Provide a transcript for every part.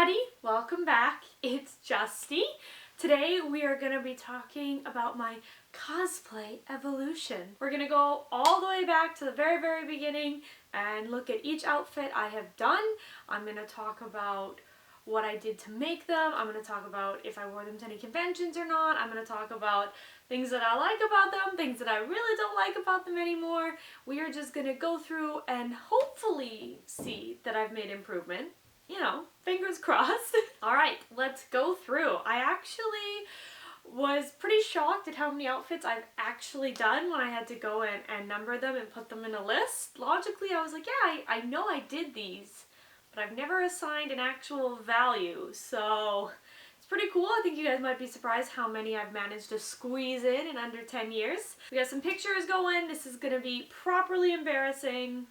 everybody, welcome back. It's Justine. Today we are going to be talking about my cosplay evolution. We're going to go all the way back to the very beginning and look at each outfit I have done. I'm going to talk about what I did to make them. I'm going to talk about if I wore them to any conventions or not. I'm going to talk about things that I like about them, things that I really don't like about them anymore. We are just going to go through and hopefully see that I've made improvement. You know, fingers crossed. Alright, let's go through. I actually was pretty shocked at how many outfits I've actually done when I had to go in and number them and put them in a list. Logically, I was like, yeah, I know I did these, but I've never assigned an actual value, so it's pretty cool. I think you guys might be surprised how many I've managed to squeeze in under 10 years. We got some pictures going. This is gonna be properly embarrassing.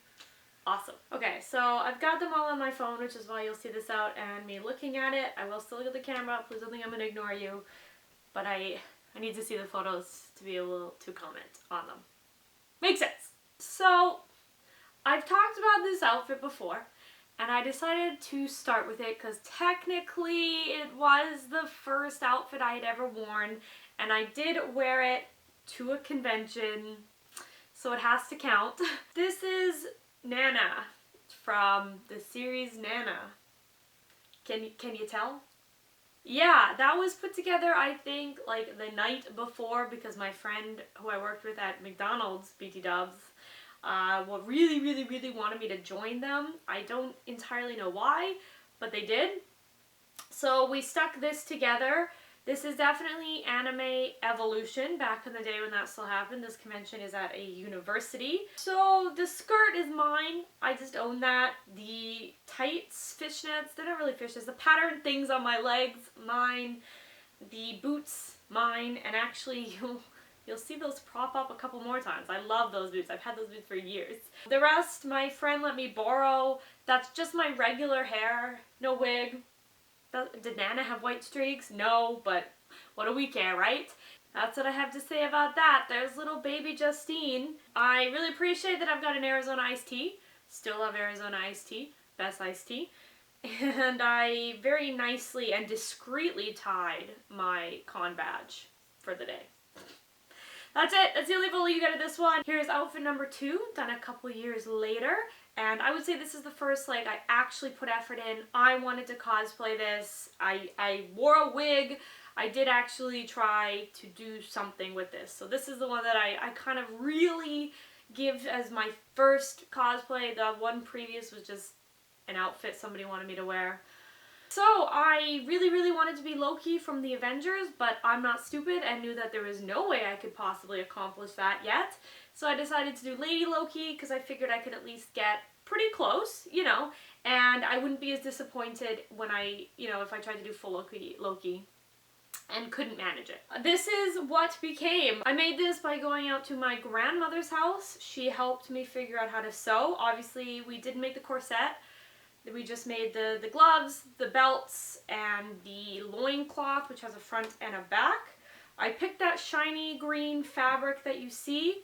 Awesome. Okay, so I've got them all on my phone, which is why you'll see this out and me looking at it. I will still look at the camera. Please don't think I'm going to ignore you. But I need to see the photos to be able to comment on them. Makes sense. So, I've talked about this outfit before, and I decided to start with it because technically it was the first outfit I had ever worn, and I did wear it to a convention, so it has to count. This is Nana from the series Nana. Can you tell? Yeah, that was put together I think like the night before because my friend who I worked with at McDonald's, BT Dubs, really wanted me to join them. I don't entirely know why, but they did. So we stuck this together. This is definitely anime evolution, back in the day when that still happened. This convention is at a university. So the skirt is mine. I just own that. The tights, fishnets, they're not really fishnets. The pattern things on my legs, mine. The boots, mine. And actually, you'll see those prop up a couple more times. I love those boots. I've had those boots for years. The rest, my friend let me borrow. That's just my regular hair. No wig. Did Nana have white streaks? No, but what do we care, right? That's what I have to say about that. There's little baby Justine. I really appreciate that I've got an Arizona iced tea. Still love Arizona iced tea. Best iced tea. And I very nicely and discreetly tied my con badge for the day. That's it. That's the only photo you get of this one. Here's outfit number 2, done a couple years later. And I would say this is the first, like, I actually put effort in. I wanted to cosplay this. I wore a wig. I did actually try to do something with this. So this is the one that I kind of really give as my first cosplay. The one previous was just an outfit somebody wanted me to wear. So I really wanted to be Loki from the Avengers, but I'm not stupid and knew that there was no way I could possibly accomplish that yet. So I decided to do Lady Loki because I figured I could at least get pretty close, you know, and I wouldn't be as disappointed when if I tried to do full Loki and couldn't manage it. This is what became. I made this by going out to my grandmother's house. She helped me figure out how to sew. Obviously, we didn't make the corset. We just made the gloves, the belts, and the loincloth, which has a front and a back. I picked that shiny green fabric that you see,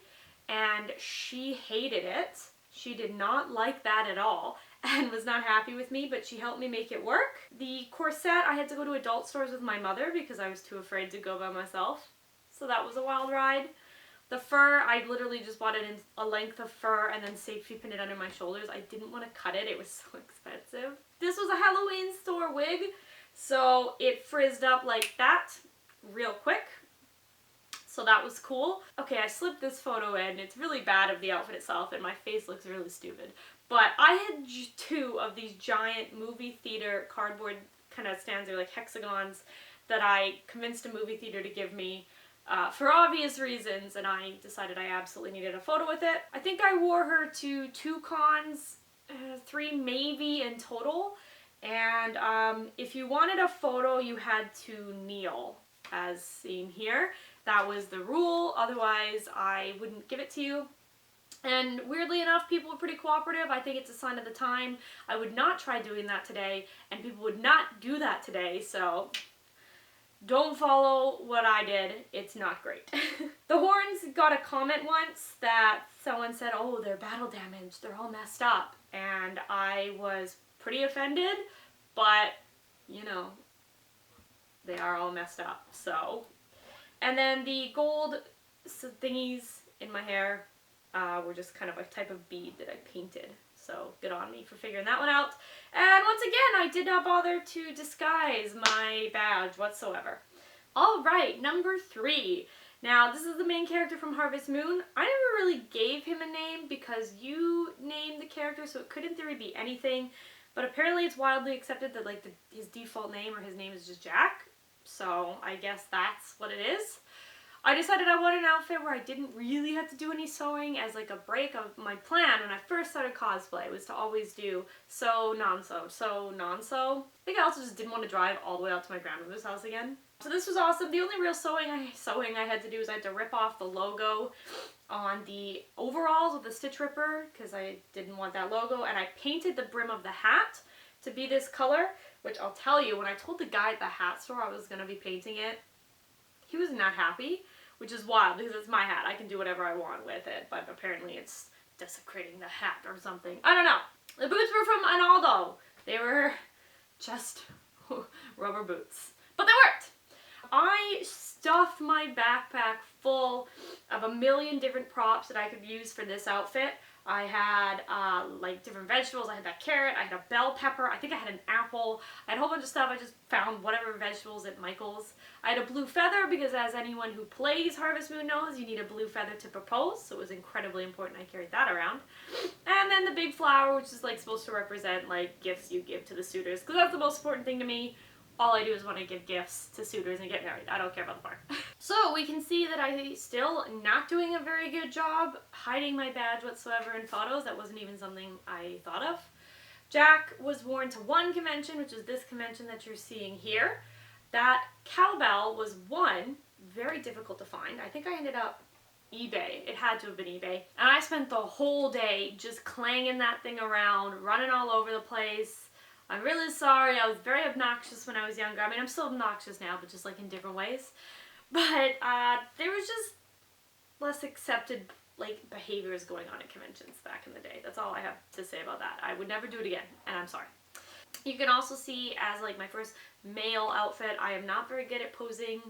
and she hated it. She did not like that at all and was not happy with me, but she helped me make it work. The corset, I had to go to adult stores with my mother because I was too afraid to go by myself. So that was a wild ride. The fur, I literally just bought it in a length of fur and then safety pinned it under my shoulders. I didn't want to cut it. It was so expensive. This was a Halloween store wig, so it frizzed up like that real quick. So that was cool. Okay, I slipped this photo in. It's really bad of the outfit itself and my face looks really stupid. But I had 2 of these giant movie theater cardboard kind of stands, they're like hexagons, that I convinced a movie theater to give me for obvious reasons, and I decided I absolutely needed a photo with it. I think I wore her to 2 cons, 3 maybe in total, and if you wanted a photo you had to kneel, as seen here. That was the rule, otherwise I wouldn't give it to you. And weirdly enough, people were pretty cooperative. I think it's a sign of the time. I would not try doing that today, and people would not do that today, so don't follow what I did. It's not great. The horns got a comment once that someone said, oh, they're battle damaged, they're all messed up. And I was pretty offended, but you know, they are all messed up, so. And then the gold thingies in my hair were just kind of a type of bead that I painted. So good on me for figuring that one out. And once again, I did not bother to disguise my badge whatsoever. Alright, number 3. Now, this is the main character from Harvest Moon. I never really gave him a name because you named the character, so it could in theory be anything. But apparently it's widely accepted that like his default name or his name is just Jack. So I guess that's what it is. I decided I wanted an outfit where I didn't really have to do any sewing as like a break of my plan when I first started cosplay was to always do sew, non-sew, sew, non-sew. I think I also just didn't want to drive all the way out to my grandmother's house again. So this was awesome. The only real sewing I had to do was I had to rip off the logo on the overalls with the stitch ripper because I didn't want that logo, and I painted the brim of the hat to be this color, which I'll tell you, when I told the guy at the hat store I was going to be painting it, he was not happy, which is wild because it's my hat. I can do whatever I want with it, but apparently it's desecrating the hat or something. I don't know. The boots were from Analdo. They were just rubber boots, but they worked. I stuffed my backpack full of a million different props that I could use for this outfit. I had like different vegetables. I had that carrot. I had a bell pepper. I think I had an apple. I had a whole bunch of stuff. I just found whatever vegetables at Michael's. I had a blue feather because, as anyone who plays Harvest Moon knows, you need a blue feather to propose. So it was incredibly important I carried that around. And then the big flower, which is like supposed to represent like gifts you give to the suitors, because that's the most important thing to me. All I do is want to give gifts to suitors and get married. I don't care about the part. So we can see that I still not doing a very good job hiding my badge whatsoever in photos. That wasn't even something I thought of. Jack was worn to one convention, which is this convention that you're seeing here. That cowbell was one, very difficult to find. I think I ended up eBay. It had to have been eBay. And I spent the whole day just clanging that thing around, running all over the place. I'm really sorry. I was very obnoxious when I was younger. I mean, I'm still obnoxious now, but just like in different ways. But there was just less accepted like behaviors going on at conventions back in the day. That's all I have to say about that. I would never do it again, and I'm sorry. You can also see as like my first male outfit, I am not very good at posing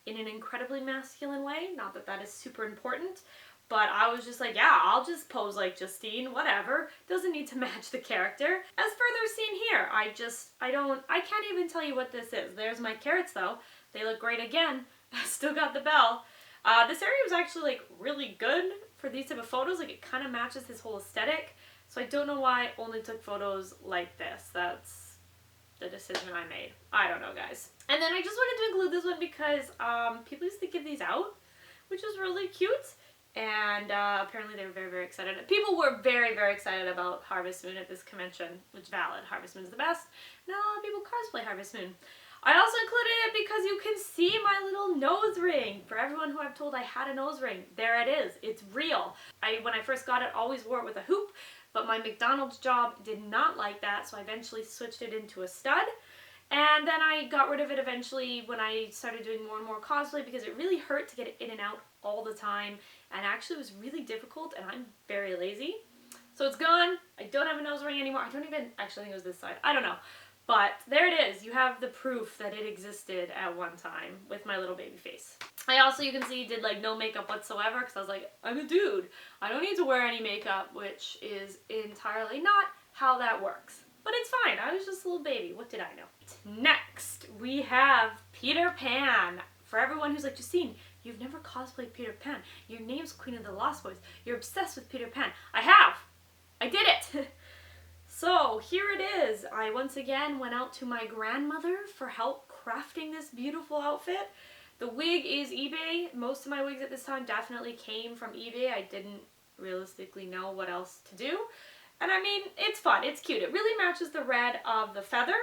in an incredibly masculine way. Not that that is super important. But I was just like, yeah, I'll just pose like Justine, whatever. Doesn't need to match the character. As further seen here, I can't even tell you what this is. There's my carrots though. They look great again. Still got the bell. This area was actually like really good for these type of photos. Like it kind of matches his whole aesthetic. So I don't know why I only took photos like this. That's the decision I made. I don't know, guys. And then I just wanted to include this one because people used to give these out, which was really cute. And apparently they were very, very excited. People were very, very excited about Harvest Moon at this convention, which is valid. Harvest Moon is the best. Now a lot of people cosplay Harvest Moon. I also included it because you can see my little nose ring. For everyone who I've told I had a nose ring, there it is. It's real. When I first got it, always wore it with a hoop, but my McDonald's job did not like that, so I eventually switched it into a stud. And then I got rid of it eventually when I started doing more and more cosplay because it really hurt to get it in and out all the time, and actually was really difficult, and I'm very lazy. So it's gone. I don't have a nose ring anymore. I don't even actually think it was this side. I don't know. But there it is. You have the proof that it existed at one time with my little baby face. I also, you can see, did like no makeup whatsoever because I was like, I'm a dude. I don't need to wear any makeup, which is entirely not how that works. But it's fine. I was just a little baby. What did I know? Next, we have Peter Pan. For everyone who's like, Justine, you've never cosplayed Peter Pan. Your name's Queen of the Lost Boys. You're obsessed with Peter Pan. I have. I did it. So here it is. I once again went out to my grandmother for help crafting this beautiful outfit. The wig is eBay. Most of my wigs at this time definitely came from eBay. I didn't realistically know what else to do. And I mean, it's fun. It's cute. It really matches the red of the feather.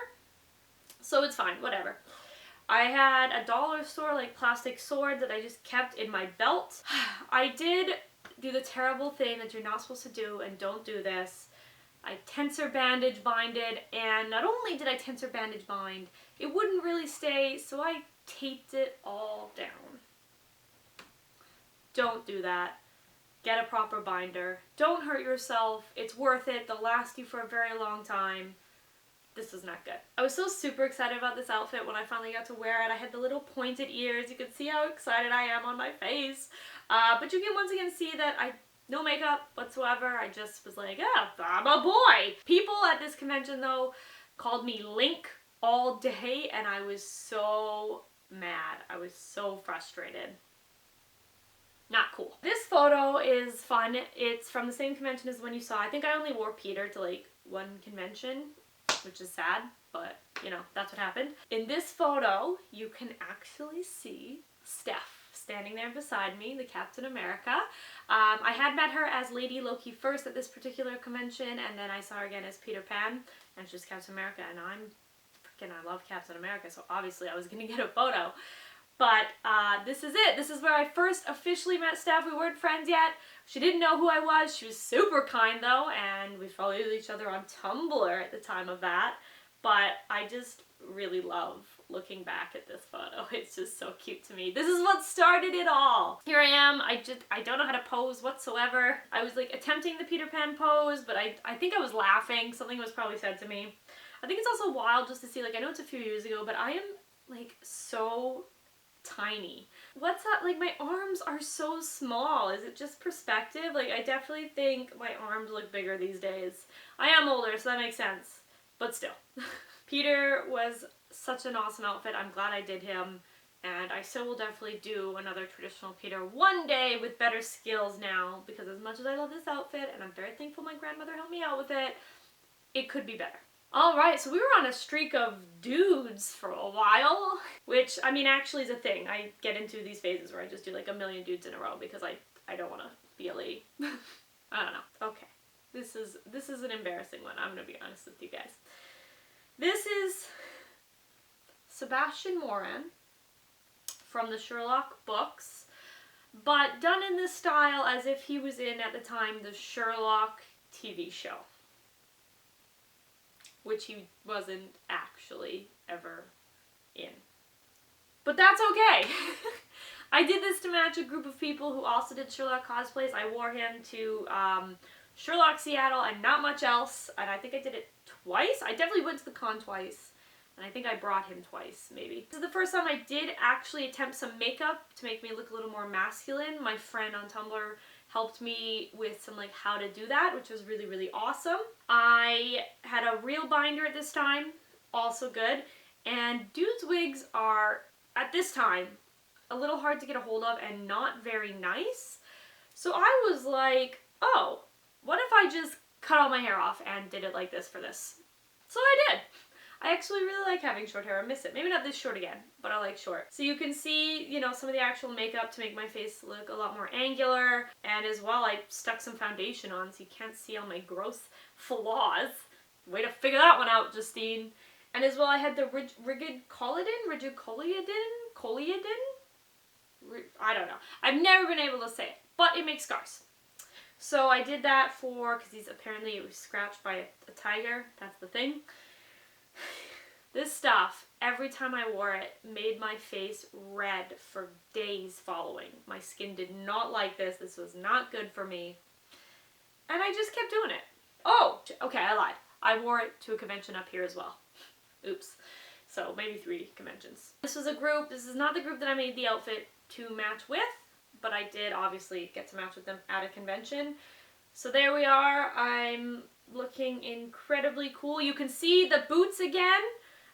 So it's fine. Whatever. I had a dollar store like plastic sword that I just kept in my belt. I did do the terrible thing that you're not supposed to do, and don't do this. I tensor bandage binded, and not only did I tensor bandage bind, it wouldn't really stay, so I taped it all down. Don't do that. Get a proper binder. Don't hurt yourself. It's worth it. They'll last you for a very long time. this was not good. I was so super excited about this outfit when I finally got to wear it. I had the little pointed ears. You could see how excited I am on my face. But you can once again see that no makeup whatsoever. I just was like, yeah, I'm a boy. People at this convention though called me Link all day and I was so mad. I was so frustrated. Not cool. This photo is fun. It's from the same convention as the one you saw. I think I only wore Peter to like one convention, which is sad, but you know, that's what happened. In this photo, you can actually see Steph standing there beside me, the Captain America. I had met her as Lady Loki first at this particular convention, and then I saw her again as Peter Pan, and she's Captain America, and I love Captain America, so obviously I was gonna get a photo. But this is it. This is where I first officially met Steph. We weren't friends yet. She didn't know who I was. She was super kind though, and we followed each other on Tumblr at the time of that. But I just really love looking back at this photo. It's just so cute to me. This is what started it all. Here I am. I don't know how to pose whatsoever. I was like attempting the Peter Pan pose, but I think I was laughing. Something was probably said to me. I think it's also wild just to see, like, I know it's a few years ago, but I am like so tiny. What's that? Like, my arms are so small. Is it just perspective? Like, I definitely think my arms look bigger these days. I am older, so that makes sense. But still. Peter was such an awesome outfit. I'm glad I did him. And I still will definitely do another traditional Peter one day with better skills now. Because as much as I love this outfit, and I'm very thankful my grandmother helped me out with it, it could be better. Alright, so we were on a streak of dudes for a while, which, I mean, actually is a thing. I get into these phases where I just do like a million dudes in a row because I don't want to be a lady. I don't know. Okay. This is an embarrassing one. I'm going to be honest with you guys. This is Sebastian Moran from the Sherlock books, but done in this style as if he was in, at the time, the Sherlock TV show. Which he wasn't actually ever in. But that's okay! I did this to match a group of people who also did Sherlock cosplays. I wore him to Sherlock Seattle and not much else, and I think I did it twice. I definitely went to the con twice, and I think I brought him twice, maybe. This is the first time I did actually attempt some makeup to make me look a little more masculine. My friend on Tumblr helped me with some like how to do that, which was really, really awesome. I had a real binder at this time, also good. And dudes' wigs are, at this time, a little hard to get a hold of and not very nice. So I was like, oh, what if I just cut all my hair off and did it like this for this? So I did. I actually really like having short hair. I miss it. Maybe not this short again, but I like short. So you can see, you know, some of the actual makeup to make my face look a lot more angular. And as well, I stuck some foundation on so you can't see all my gross flaws. Way to figure that one out, Justine. And as well, I had the rigid collagen? I don't know. I've never been able to say it, but it makes scars. So I did that because apparently it was scratched by a tiger. That's the thing. This stuff, every time I wore it, made my face red for days following. My skin did not like this. This was not good for me. And I just kept doing it. Oh, okay, I lied. I wore it to a convention up here as well. Oops. So maybe 3 conventions. This was a group. This is not the group that I made the outfit to match with, but I did obviously get to match with them at a convention. So there we are. I'm looking incredibly cool. You can see the boots again.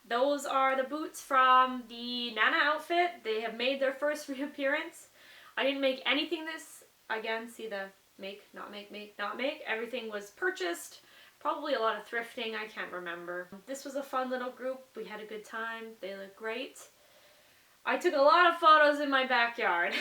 Those are the boots from the Nana outfit. They have made their first reappearance. I didn't make anything this. Again, see the make, not make, make, not make. Everything was purchased. Probably a lot of thrifting. I can't remember. This was a fun little group. We had a good time. They look great. I took a lot of photos in my backyard.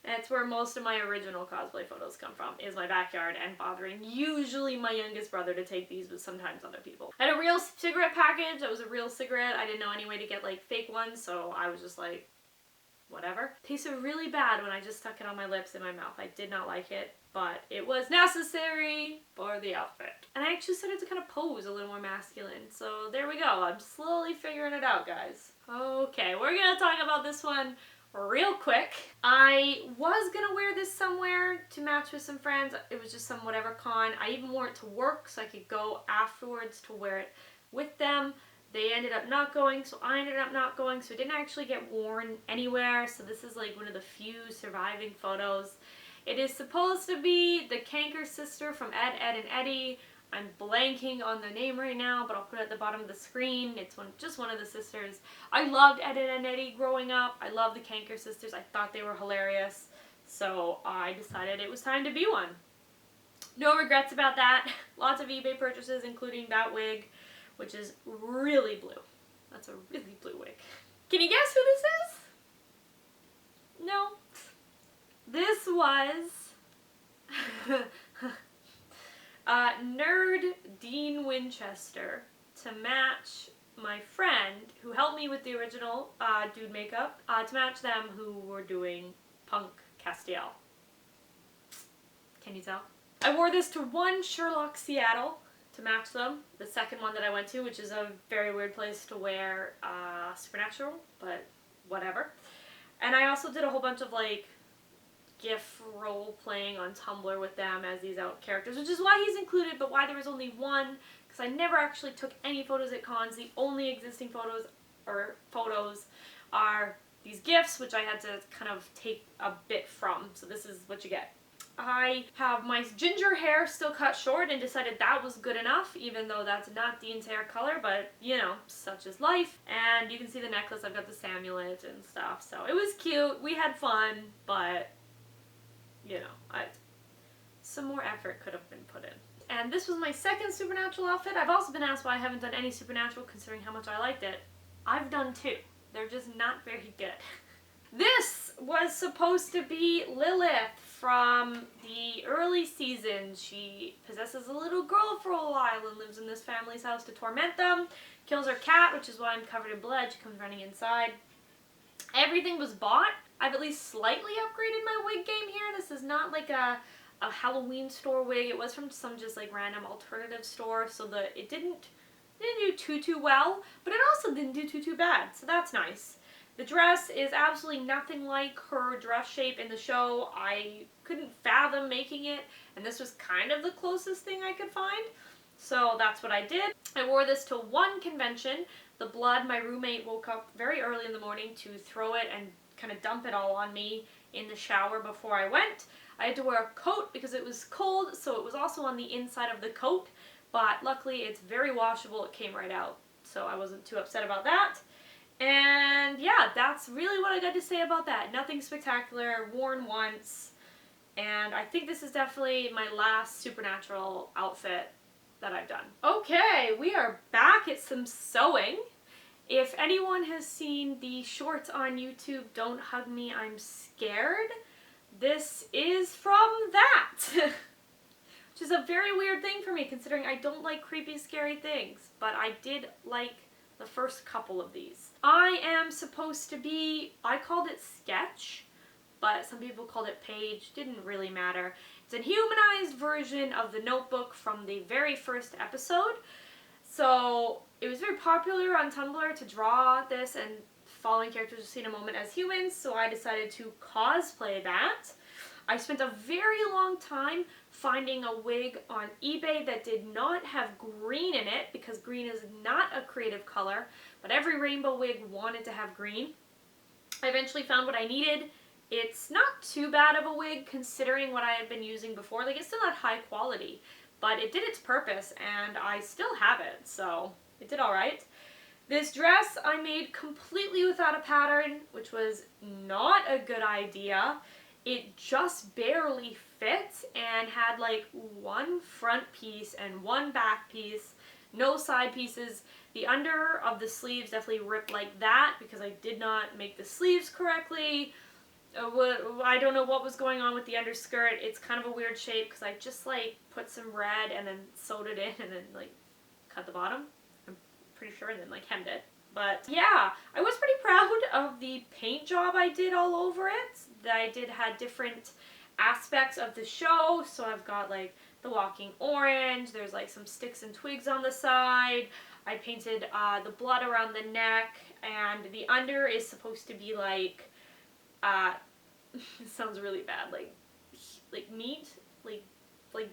That's where most of my original cosplay photos come from, is my backyard and bothering usually my youngest brother to take these, but sometimes other people. I had a real cigarette package. That was a real cigarette. I didn't know any way to get like fake ones, so I was just like, whatever. Tasted really bad when I just stuck it on my lips and my mouth. I did not like it, but it was necessary for the outfit. And I actually started to kind of pose a little more masculine, so there we go. I'm slowly figuring it out, guys. Okay, we're gonna talk about this one. real quick. I was gonna wear this somewhere to match with some friends. It was just some whatever con. I even wore it to work so I could go afterwards to wear it with them. They ended up not going, so I ended up not going, so it didn't actually get worn anywhere. So this is like one of the few surviving photos. It is supposed to be the Canker sister from Ed, Ed, and Eddie. I'm blanking on the name right now, but I'll put it at the bottom of the screen. It's just one of the sisters. I loved Ed, Ed, and Eddie growing up. I love the Canker sisters. I thought they were hilarious. So I decided it was time to be one. No regrets about that. Lots of eBay purchases, including that wig, which is really blue. That's a really blue wig. Can you guess who this is? No. This was Nerd Dean Winchester to match my friend who helped me with the original dude makeup, to match them who were doing Punk Castiel. Can you tell? I wore this to one Sherlock Seattle to match them, the second one that I went to, which is a very weird place to wear Supernatural, but whatever. And I also did a whole bunch of like GIF role playing on Tumblr with them as these out characters, which is why he's included, but why there was only one, because I never actually took any photos at cons. The only existing photos are these GIFs, which I had to kind of take a bit from, so this is what you get. I have my ginger hair still cut short and decided that was good enough, even though that's not Dean's hair color, but you know, such is life. And you can see the necklace, I've got the Samulet and stuff, so it was cute, we had fun, but you know, some more effort could have been put in. And this was my second Supernatural outfit. I've also been asked why I haven't done any Supernatural considering how much I liked it. I've done two. They're just not very good. This was supposed to be Lilith from the early seasons. She possesses a little girl for a while and lives in this family's house to torment them. Kills her cat, which is why I'm covered in blood. She comes running inside. Everything was bought. I've at least slightly upgraded my wig game here. This is not like a Halloween store wig. It was from some just like random alternative store, so it didn't do too well, but it also didn't do too bad, so that's nice. The dress is absolutely nothing like her dress shape in the show. I couldn't fathom making it, and this was kind of the closest thing I could find, so that's what I did. I wore this to one convention. The blood, my roommate woke up very early in the morning to throw it and kind of dump it all on me in the shower before I went. I had to wear a coat because it was cold, so it was also on the inside of the coat, but luckily it's very washable. It came right out, so I wasn't too upset about that. And yeah, that's really what I got to say about that. Nothing spectacular, worn once, and I think this is definitely my last Supernatural outfit that I've done. Okay, we are back at some sewing. If anyone has seen the shorts on YouTube, Don't Hug Me, I'm Scared, this is from that. Which is a very weird thing for me considering I don't like creepy, scary things, but I did like the first couple of these. I am supposed to be, I called it Sketch, but some people called it Page, didn't really matter. It's a humanized version of the Notebook from the very first episode. So it was very popular on Tumblr to draw this and following characters you'll see in a moment as humans, so I decided to cosplay that. I spent a very long time finding a wig on eBay that did not have green in it because green is not a creative color, but every rainbow wig wanted to have green. I eventually found what I needed. It's not too bad of a wig considering what I had been using before. Like, it's still not high quality, but it did its purpose and I still have it, so it did alright. This dress I made completely without a pattern, which was not a good idea. It just barely fit and had like one front piece and one back piece, no side pieces. The under of the sleeves definitely ripped like that because I did not make the sleeves correctly. I don't know what was going on with the underskirt. It's kind of a weird shape because I just like put some red and then sewed it in and then like cut the bottom. I'm pretty sure, and then like hemmed it. But yeah, I was pretty proud of the paint job I did all over it. That I did had different aspects of the show. So I've got like the walking orange, there's like some sticks and twigs on the side. I painted the blood around the neck, and the under is supposed to be like it sounds really bad, like meat, like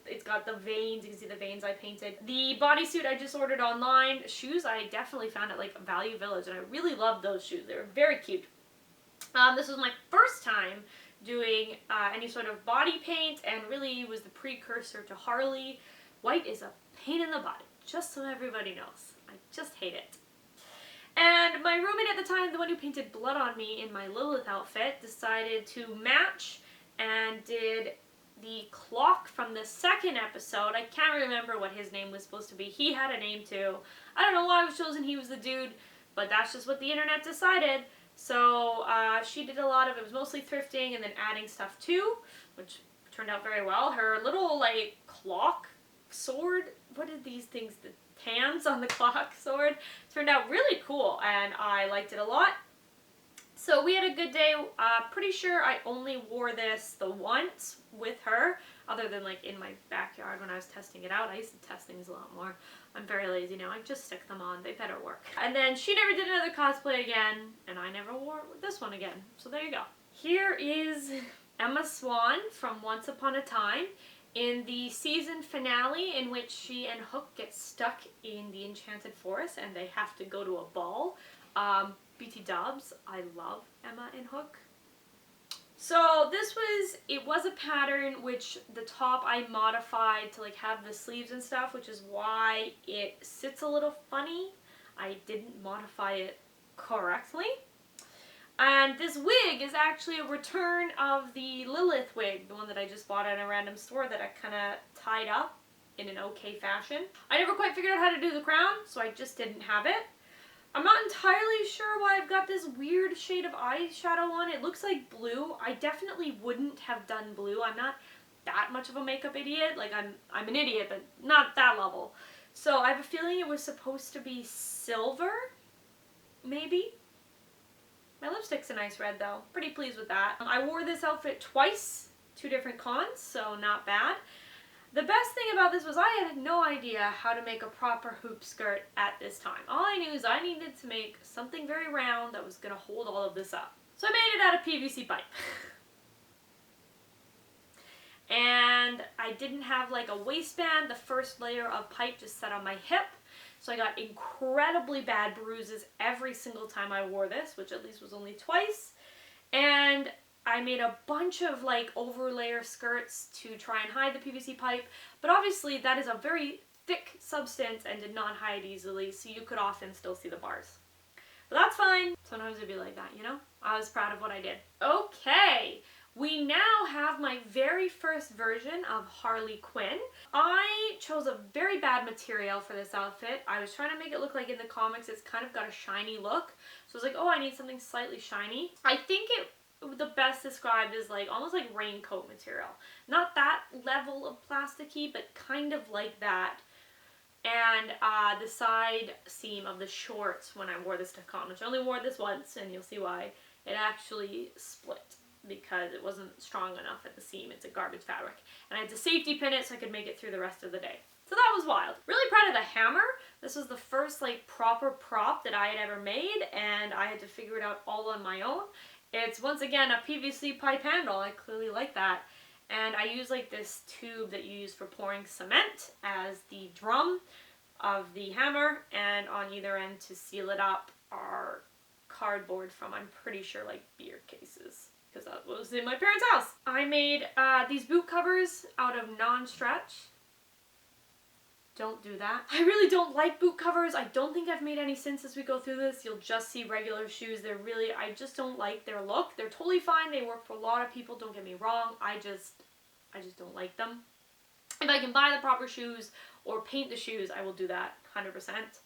it's got the veins. You can see the veins I painted. The bodysuit I just ordered online. Shoes I definitely found at like Value Village, and I really loved those shoes. They were very cute. This was my first time doing any sort of body paint, and really was the precursor to Harley. White is a pain in the butt, just so everybody knows. I just hate it. And my roommate at the time, the one who painted blood on me in my Lilith outfit, decided to match and did the clock from the second episode. I can't remember what his name was supposed to be. He had a name too. I don't know why I was chosen he was the dude, but that's just what the internet decided. So she did a lot of, it was mostly thrifting and then adding stuff too, which turned out very well. Her little like clock sword, what did these things, the hands on the clock sword, turned out really cool, and I liked it a lot. So we had a good day. Pretty sure I only wore this the once with her, other than like in my backyard when I was testing it out. I used to test things a lot more. I'm very lazy now. I just stick them on. They better work. And then she never did another cosplay again, and I never wore this one again. So there you go. Here is Emma Swan from Once Upon a Time in the season finale, in which she and Hook get stuck in the Enchanted Forest and they have to go to a ball. BT dubs. I love Emma and Hook. So it was a pattern which the top I modified to like have the sleeves and stuff, which is why it sits a little funny. I didn't modify it correctly. And this wig is actually a return of the Lilith wig, the one that I just bought at a random store that I kind of tied up in an okay fashion. I never quite figured out how to do the crown, so I just didn't have it. I'm not entirely sure why I've got this weird shade of eyeshadow on. It looks like blue. I definitely wouldn't have done blue. I'm not that much of a makeup idiot. Like, I'm an idiot, but not that level. So I have a feeling it was supposed to be silver, maybe? My lipstick's a nice red though. Pretty pleased with that. I wore this outfit twice, 2 different cons, so not bad. The best thing about this was I had no idea how to make a proper hoop skirt at this time. All I knew is I needed to make something very round that was going to hold all of this up. So I made it out of PVC pipe. And I didn't have like a waistband. The first layer of pipe just sat on my hip. So I got incredibly bad bruises every single time I wore this, which at least was only twice. And I made a bunch of like overlayer skirts to try and hide the PVC pipe, but obviously that is a very thick substance and did not hide easily, so you could often still see the bars. But that's fine. Sometimes it'd be like that, you know? I was proud of what I did. Okay, we now have my very first version of Harley Quinn. I chose a very bad material for this outfit. I was trying to make it look like in the comics it's kind of got a shiny look, so I was like, oh, I need something slightly shiny. I think the best described is like almost like raincoat material. Not that level of plasticky, but kind of like that. And the side seam of the shorts when I wore this to con, which I only wore this once, and you'll see why, it actually split because it wasn't strong enough at the seam. It's a garbage fabric. And I had to safety pin it so I could make it through the rest of the day. So that was wild. Really proud of the hammer. This was the first like proper prop that I had ever made, and I had to figure it out all on my own. It's once again a PVC pipe handle. I clearly like that. And I use like this tube that you use for pouring cement as the drum of the hammer, and on either end to seal it up are cardboard from, I'm pretty sure, like beer cases, because that was in my parents' house. I made these boot covers out of non-stretch. Don't do that. I really don't like boot covers. I don't think I've made any since as we go through this. You'll just see regular shoes. They're really, I just don't like their look. They're totally fine. They work for a lot of people. Don't get me wrong. I just don't like them. If I can buy the proper shoes or paint the shoes, I will do that 100%.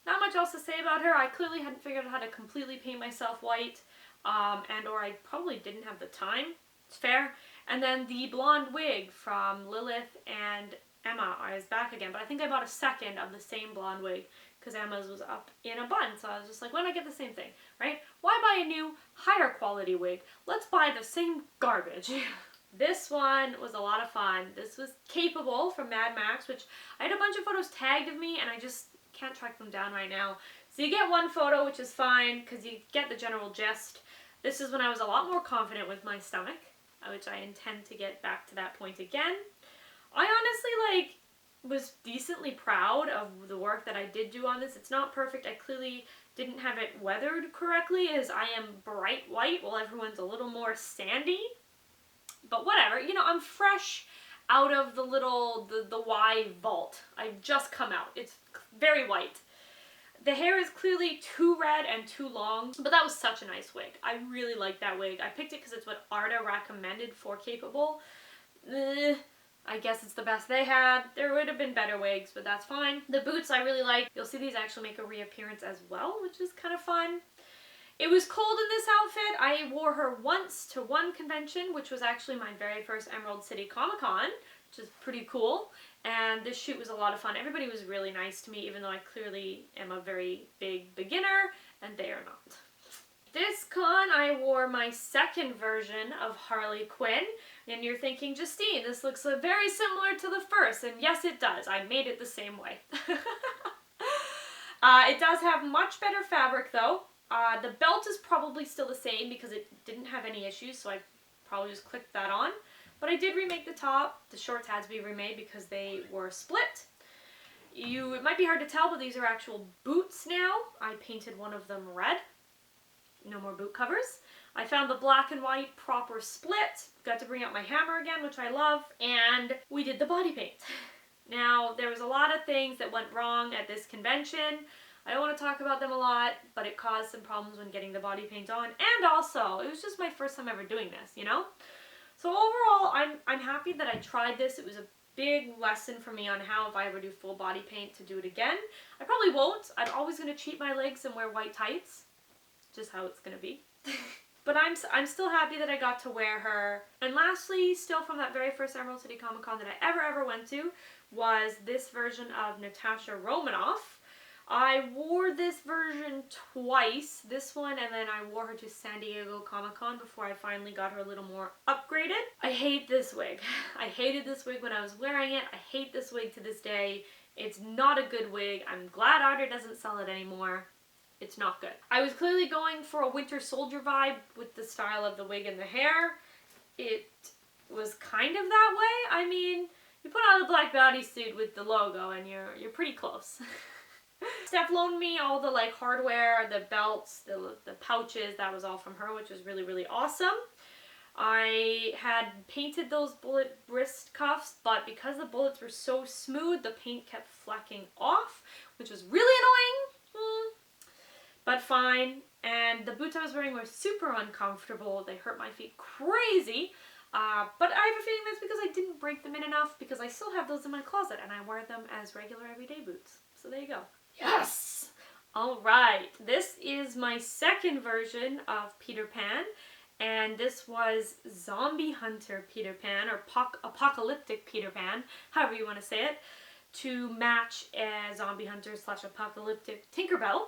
Not much else to say about her. I clearly hadn't figured out how to completely paint myself white, and or I probably didn't have the time. It's fair. And then the blonde wig from Lilith and Emma is back again, but I think I bought a second of the same blonde wig because Emma's was up in a bun, so I was just like, why not get the same thing, right? Why buy a new, higher quality wig? Let's buy the same garbage. This one was a lot of fun. This was Capable from Mad Max, which I had a bunch of photos tagged of me, and I just can't track them down right now. So you get one photo, which is fine, because you get the general gist. This is when I was a lot more confident with my stomach, which I intend to get back to that point again. I honestly was decently proud of the work that I did do on this. It's not perfect. I clearly didn't have it weathered correctly, as I am bright white while everyone's a little more sandy. But whatever, you know, I'm fresh out of the Y vault. I've just come out. It's very white. The hair is clearly too red and too long, but that was such a nice wig. I really like that wig. I picked it because it's what Arda recommended for Capable. I guess it's the best they had. There would have been better wigs, but that's fine. The boots I really like. You'll see these actually make a reappearance as well, which is kind of fun. It was cold in this outfit. I wore her once to one convention, which was actually my very first Emerald City Comic Con, which is pretty cool. And this shoot was a lot of fun. Everybody was really nice to me, even though I clearly am a very big beginner, and they are not. This con, I wore my second version of Harley Quinn, and you're thinking, Justine, this looks very similar to the first, and yes it does. I made it the same way. It does have much better fabric though. The belt is probably still the same because it didn't have any issues, so I probably just clicked that on. But I did remake the top. The shorts had to be remade because they were split. It might be hard to tell, but these are actual boots now. I painted one of them red. No more boot covers. I found the black and white proper split. Got to bring out my hammer again, which I love. And we did the body paint. Now, there was a lot of things that went wrong at this convention. I don't want to talk about them a lot, but it caused some problems when getting the body paint on. And also, it was just my first time ever doing this, you know? So overall, I'm happy that I tried this. It was a big lesson for me on how, if I ever do full body paint, to do it again. I probably won't. I'm always going to cheat my legs and wear white tights. Just how it's going to be. But I'm still happy that I got to wear her. And lastly, still from that very first Emerald City Comic Con that I ever went to, was this version of Natasha Romanoff. I wore this version twice, this one, and then I wore her to San Diego Comic Con before I finally got her a little more upgraded. I hate this wig. I hated this wig when I was wearing it. I hate this wig to this day. It's not a good wig. I'm glad Arda doesn't sell it anymore. It's not good. I was clearly going for a Winter Soldier vibe with the style of the wig and the hair. It was kind of that way. I mean, you put on a black bodysuit with the logo and you're pretty close. Steph loaned me all the hardware, the belts, the pouches. That was all from her, which was really awesome. I had painted those bullet wrist cuffs, but because the bullets were so smooth, the paint kept flecking off, which was really annoying. But fine. And the boots I was wearing were super uncomfortable. They hurt my feet crazy. But I have a feeling that's because I didn't break them in enough, because I still have those in my closet and I wear them as regular everyday boots. So there you go. Yes! Alright, this is my second version of Peter Pan, and this was Zombie Hunter Peter Pan, or Apocalyptic Peter Pan, however you want to say it, to match a Zombie Hunter / Apocalyptic Tinkerbell.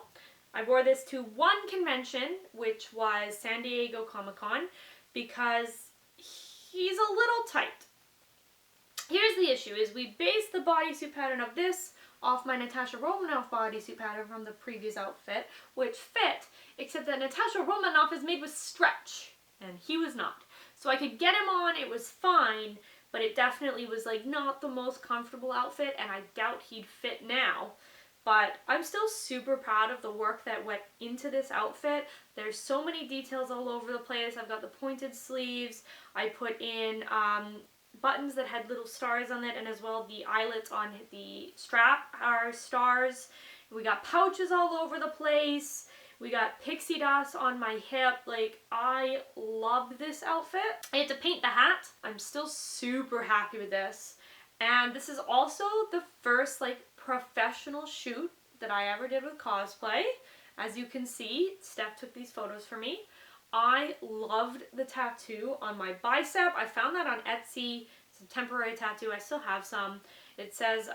I wore this to one convention, which was San Diego Comic Con, because he's a little tight. Here's the issue, is we based the bodysuit pattern of this off my Natasha Romanoff bodysuit pattern from the previous outfit, which fit, except that Natasha Romanoff is made with stretch, and he was not. So I could get him on, it was fine, but it definitely was not the most comfortable outfit, and I doubt he'd fit now. But I'm still super proud of the work that went into this outfit. There's so many details all over the place. I've got the pointed sleeves. I put in buttons that had little stars on it, and as well the eyelets on the strap are stars. We got pouches all over the place. We got pixie dust on my hip. I loved this outfit. I had to paint the hat. I'm still super happy with this. And this is also the first professional shoot that I ever did with cosplay. As you can see, Steph took these photos for me. I loved the tattoo on my bicep. I found that on Etsy. It's a temporary tattoo. I still have some. It says,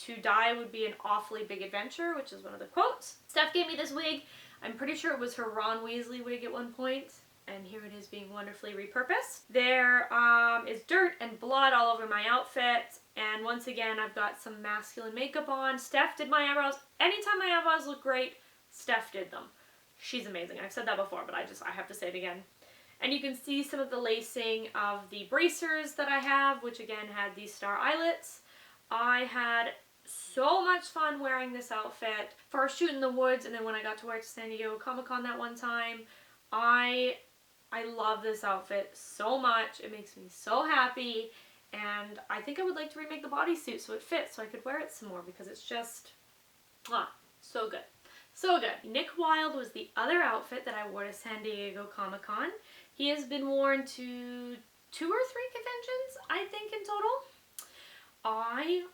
to die would be an awfully big adventure, which is one of the quotes. Steph gave me this wig. I'm pretty sure it was her Ron Weasley wig at one point. And here it is being wonderfully repurposed. There is dirt and blood all over my outfit. And once again, I've got some masculine makeup on. Steph did my eyebrows. Anytime my eyebrows look great, Steph did them. She's amazing. I've said that before, but I have to say it again. And you can see some of the lacing of the bracers that I have, which again had these star eyelets. I had so much fun wearing this outfit. First shoot in the woods, and then when I got to wear it to San Diego Comic-Con that one time, I love this outfit so much. It makes me so happy, and I think I would like to remake the bodysuit so it fits, so I could wear it some more, because it's just, so good. So good. Nick Wilde was the other outfit that I wore to San Diego Comic-Con. He has been worn to 2 or 3 conventions, I think, in total. I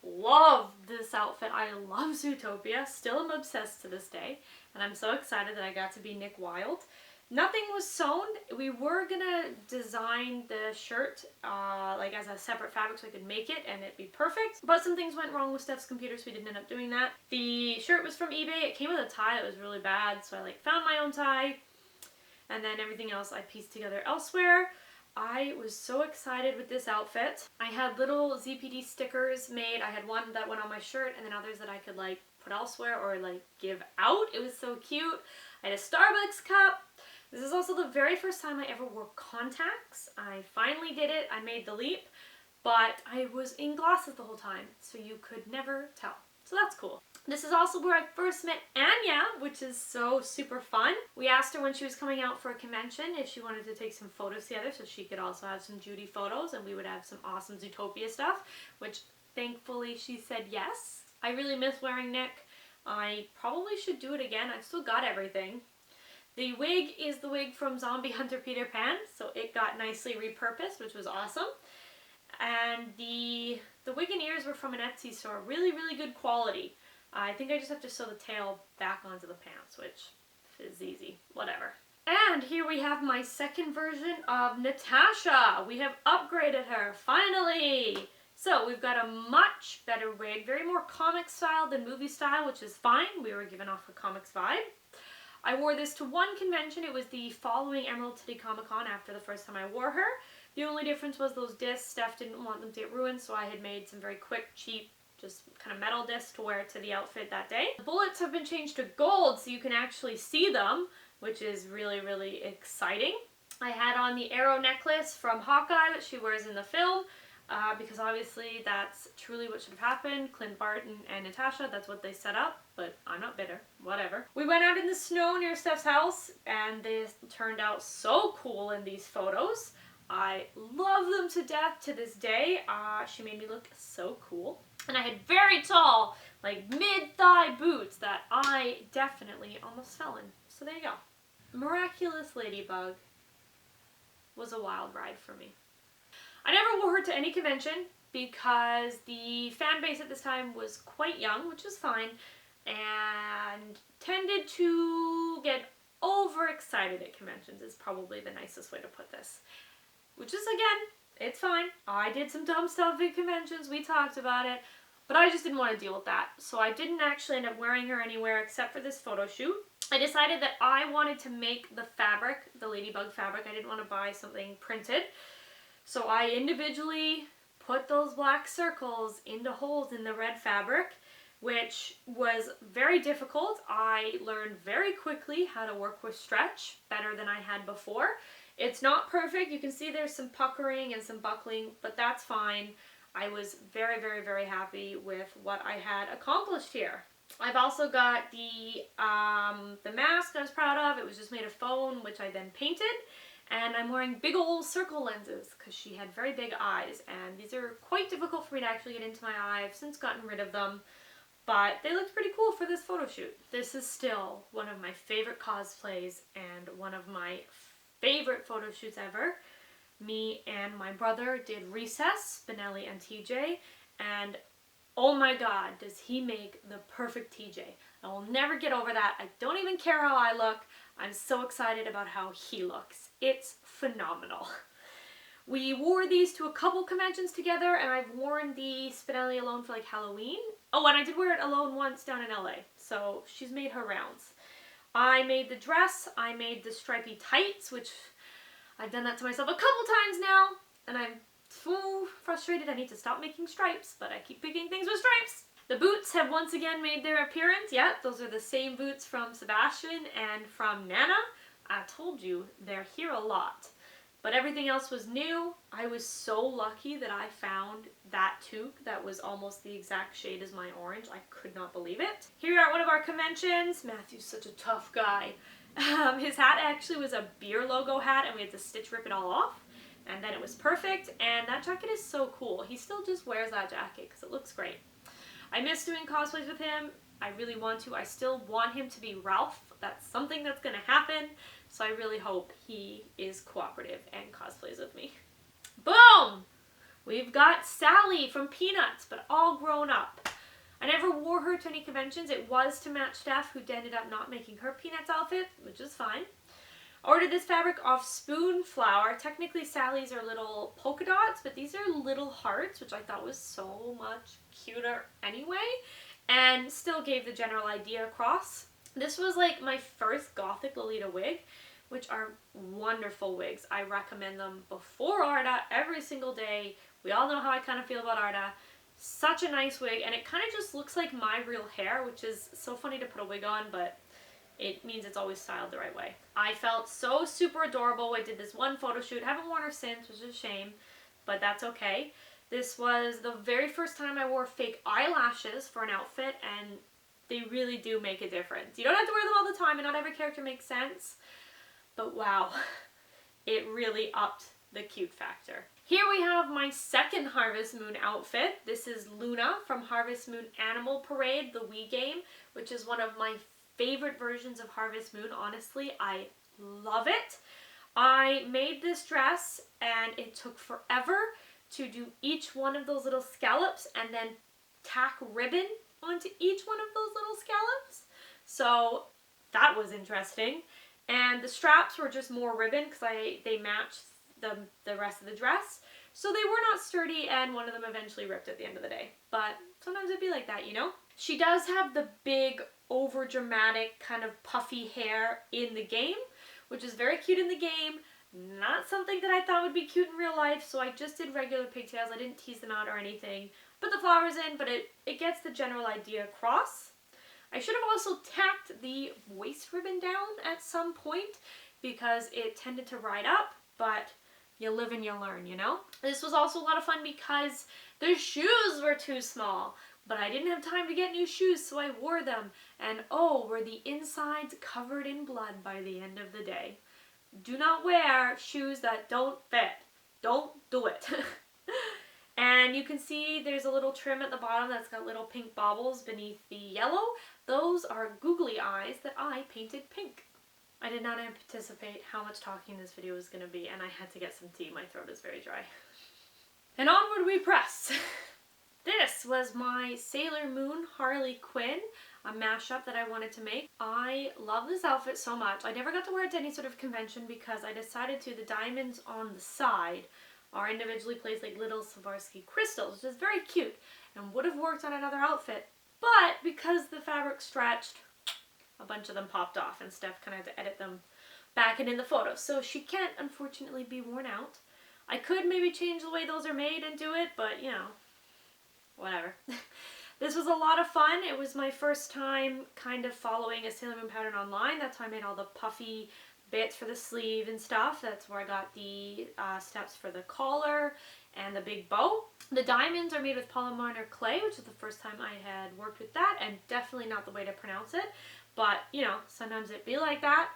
love this outfit. I love Zootopia. Still am obsessed to this day. And I'm so excited that I got to be Nick Wilde. Nothing was sewn. We were gonna design the shirt like as a separate fabric so I could make it and it'd be perfect. But some things went wrong with Steph's computer, so we didn't end up doing that. The shirt was from eBay. It came with a tie that was really bad, so I like found my own tie. And then everything else I pieced together elsewhere. I was so excited with this outfit. I had little ZPD stickers made. I had one that went on my shirt and then others that I could like put elsewhere or like give out. It was so cute. I had a Starbucks cup. This is also the very first time I ever wore contacts. I finally did it. I made the leap, but I was in glasses the whole time, so you could never tell. So that's cool. This is also where I first met Anya, which is so super fun. We asked her when she was coming out for a convention if she wanted to take some photos together so she could also have some Judy photos and we would have some awesome Zootopia stuff, which thankfully she said yes. I really miss wearing Nick. I probably should do it again. I've still got everything. The wig is the wig from Zombie Hunter Peter Pan, so it got nicely repurposed, which was awesome. And the wig and ears were from an Etsy store. Really, really good quality. I think I just have to sew the tail back onto the pants, which is easy. Whatever. And here we have my second version of Natasha. We have upgraded her, finally! So we've got a much better wig, very more comic style than movie style, which is fine. We were giving off a comics vibe. I wore this to one convention. It was the following Emerald City Comic Con after the first time I wore her. The only difference was those discs. Steph didn't want them to get ruined, so I had made some very quick, cheap, just kind of metal discs to wear to the outfit that day. The bullets have been changed to gold so you can actually see them, which is really, really exciting. I had on the arrow necklace from Hawkeye that she wears in the film. Because obviously that's truly what should have happened. Clint Barton and Natasha, that's what they set up, but I'm not bitter. Whatever. We went out in the snow near Steph's house, and they turned out so cool in these photos. I love them to death to this day. She made me look so cool. And I had very tall, like mid-thigh boots that I definitely almost fell in. So there you go. Miraculous Ladybug was a wild ride for me. I never wore her to any convention because the fan base at this time was quite young, which is fine, and tended to get overexcited at conventions is probably the nicest way to put this. Which is, again, it's fine. I did some dumb stuff at conventions, we talked about it, but I just didn't want to deal with that. So I didn't actually end up wearing her anywhere except for this photo shoot. I decided that I wanted to make the fabric, the Ladybug fabric. I didn't want to buy something printed. So I individually put those black circles into holes in the red fabric, which was very difficult. I learned very quickly how to work with stretch better than I had before. It's not perfect. You can see there's some puckering and some buckling, but that's fine. I was very, very, very happy with what I had accomplished here. I've also got the mask I was proud of. It was just made of foam, which I then painted. And I'm wearing big old circle lenses because she had very big eyes, and these are quite difficult for me to actually get into my eye. I've since gotten rid of them, but they looked pretty cool for this photo shoot. This is still one of my favorite cosplays and one of my favorite photo shoots ever. Me and my brother did Recess, Benelli and TJ, and oh my god, does he make the perfect TJ. I will never get over that. I don't even care how I look. I'm so excited about how he looks. It's phenomenal. We wore these to a couple conventions together, and I've worn the Spinelli alone for like Halloween. Oh, and I did wear it alone once down in LA, so she's made her rounds. I made the dress, I made the stripy tights, which I've done that to myself a couple times now, and I'm so frustrated I need to stop making stripes, but I keep picking things with stripes. The boots have once again made their appearance. Yeah, those are the same boots from Sebastian and from Nana. I told you, they're here a lot. But everything else was new. I was so lucky that I found that toque that was almost the exact shade as my orange. I could not believe it. Here we are at one of our conventions. Matthew's such a tough guy. His hat actually was a beer logo hat and we had to stitch rip it all off. And then it was perfect. And that jacket is so cool. He still just wears that jacket because it looks great. I miss doing cosplays with him. I really want to. I still want him to be Ralph. That's something that's going to happen. So I really hope he is cooperative and cosplays with me. Boom! We've got Sally from Peanuts, but all grown up. I never wore her to any conventions. It was to match Steph, who ended up not making her Peanuts outfit, which is fine. I ordered this fabric off Spoon Flower. Technically Sally's are little polka dots, but these are little hearts, which I thought was so much cuter anyway, and still gave the general idea across. This was like my first Gothic Lolita wig, which are wonderful wigs. I recommend them before Arda every single day. We all know how I kind of feel about Arda. Such a nice wig, and it kind of just looks like my real hair, which is so funny to put a wig on, but it means it's always styled the right way. I felt so super adorable. I did this one photo shoot. Haven't worn her since, which is a shame, but that's okay. This was the very first time I wore fake eyelashes for an outfit, and they really do make a difference. You don't have to wear them all the time, and not every character makes sense, but wow, it really upped the cute factor. Here we have my second Harvest Moon outfit. This is Luna from Harvest Moon Animal Parade, the Wii game, which is one of my favorite versions of Harvest Moon. Honestly, I love it. I made this dress and it took forever to do each one of those little scallops and then tack ribbon onto each one of those little scallops. So that was interesting. And the straps were just more ribbon because they matched the rest of the dress. So they were not sturdy, and one of them eventually ripped at the end of the day. But sometimes it'd be like that, you know? She does have the big, over-dramatic, kind of puffy hair in the game, which is very cute in the game. Not something that I thought would be cute in real life, so I just did regular pigtails. I didn't tease them out or anything. Put the flowers in, but it gets the general idea across. I should have also tacked the waist ribbon down at some point because it tended to ride up, but you live and you learn, you know? This was also a lot of fun because the shoes were too small, but I didn't have time to get new shoes, so I wore them. And oh, were the insides covered in blood by the end of the day. Do not wear shoes that don't fit. Don't do it. And you can see there's a little trim at the bottom that's got little pink baubles beneath the yellow. Those are googly eyes that I painted pink. I did not anticipate how much talking this video was going to be, and I had to get some tea. My throat is very dry. And onward we press. This was my Sailor Moon Harley Quinn, a mashup that I wanted to make. I love this outfit so much. I never got to wear it to any sort of convention because I decided to. The diamonds on the side are individually placed like little Swarovski crystals, which is very cute and would have worked on another outfit. But because the fabric stretched, a bunch of them popped off, and Steph kind of had to edit them back in the photo. So she can't, unfortunately, be worn out. I could maybe change the way those are made and do it, but, you know, whatever. This was a lot of fun. It was my first time kind of following a Sailor Moon pattern online. That's how I made all the puffy bits for the sleeve and stuff. That's where I got the steps for the collar and the big bow. The diamonds are made with polymer clay, which is the first time I had worked with that, and definitely not the way to pronounce it. But, you know, sometimes it'd be like that.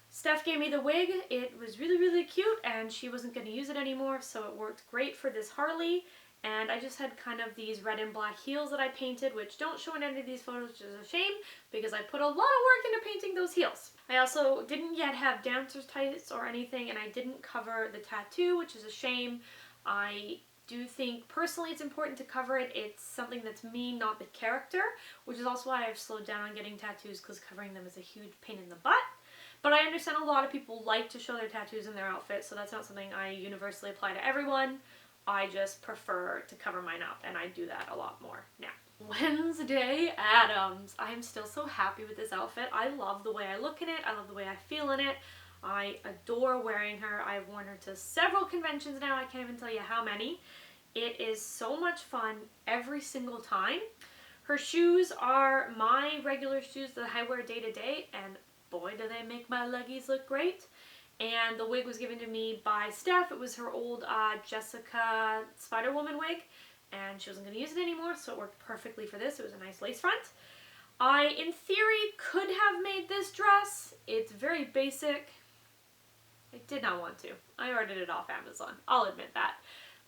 Steph gave me the wig. It was really, really cute, and she wasn't going to use it anymore, so it worked great for this Harley. And I just had kind of these red and black heels that I painted, which don't show in any of these photos, which is a shame, because I put a lot of work into painting those heels. I also didn't yet have dancer's tights or anything, and I didn't cover the tattoo, which is a shame. I do think personally it's important to cover it. It's something that's me, not the character, which is also why I've slowed down on getting tattoos, because covering them is a huge pain in the butt. But I understand a lot of people like to show their tattoos in their outfits, so that's not something I universally apply to everyone. I just prefer to cover mine up, and I do that a lot more now. Wednesday Addams. I am still so happy with this outfit. I love the way I look in it. I love the way I feel in it. I adore wearing her. I've worn her to several conventions now. I can't even tell you how many. It is so much fun every single time. Her shoes are my regular shoes that I wear day to day, and boy do they make my leggies look great. And the wig was given to me by Steph. It was her old Jessica Spider-Woman wig, and she wasn't going to use it anymore, so it worked perfectly for this. It was a nice lace front. I, in theory, could have made this dress. It's very basic. I did not want to. I ordered it off Amazon. I'll admit that.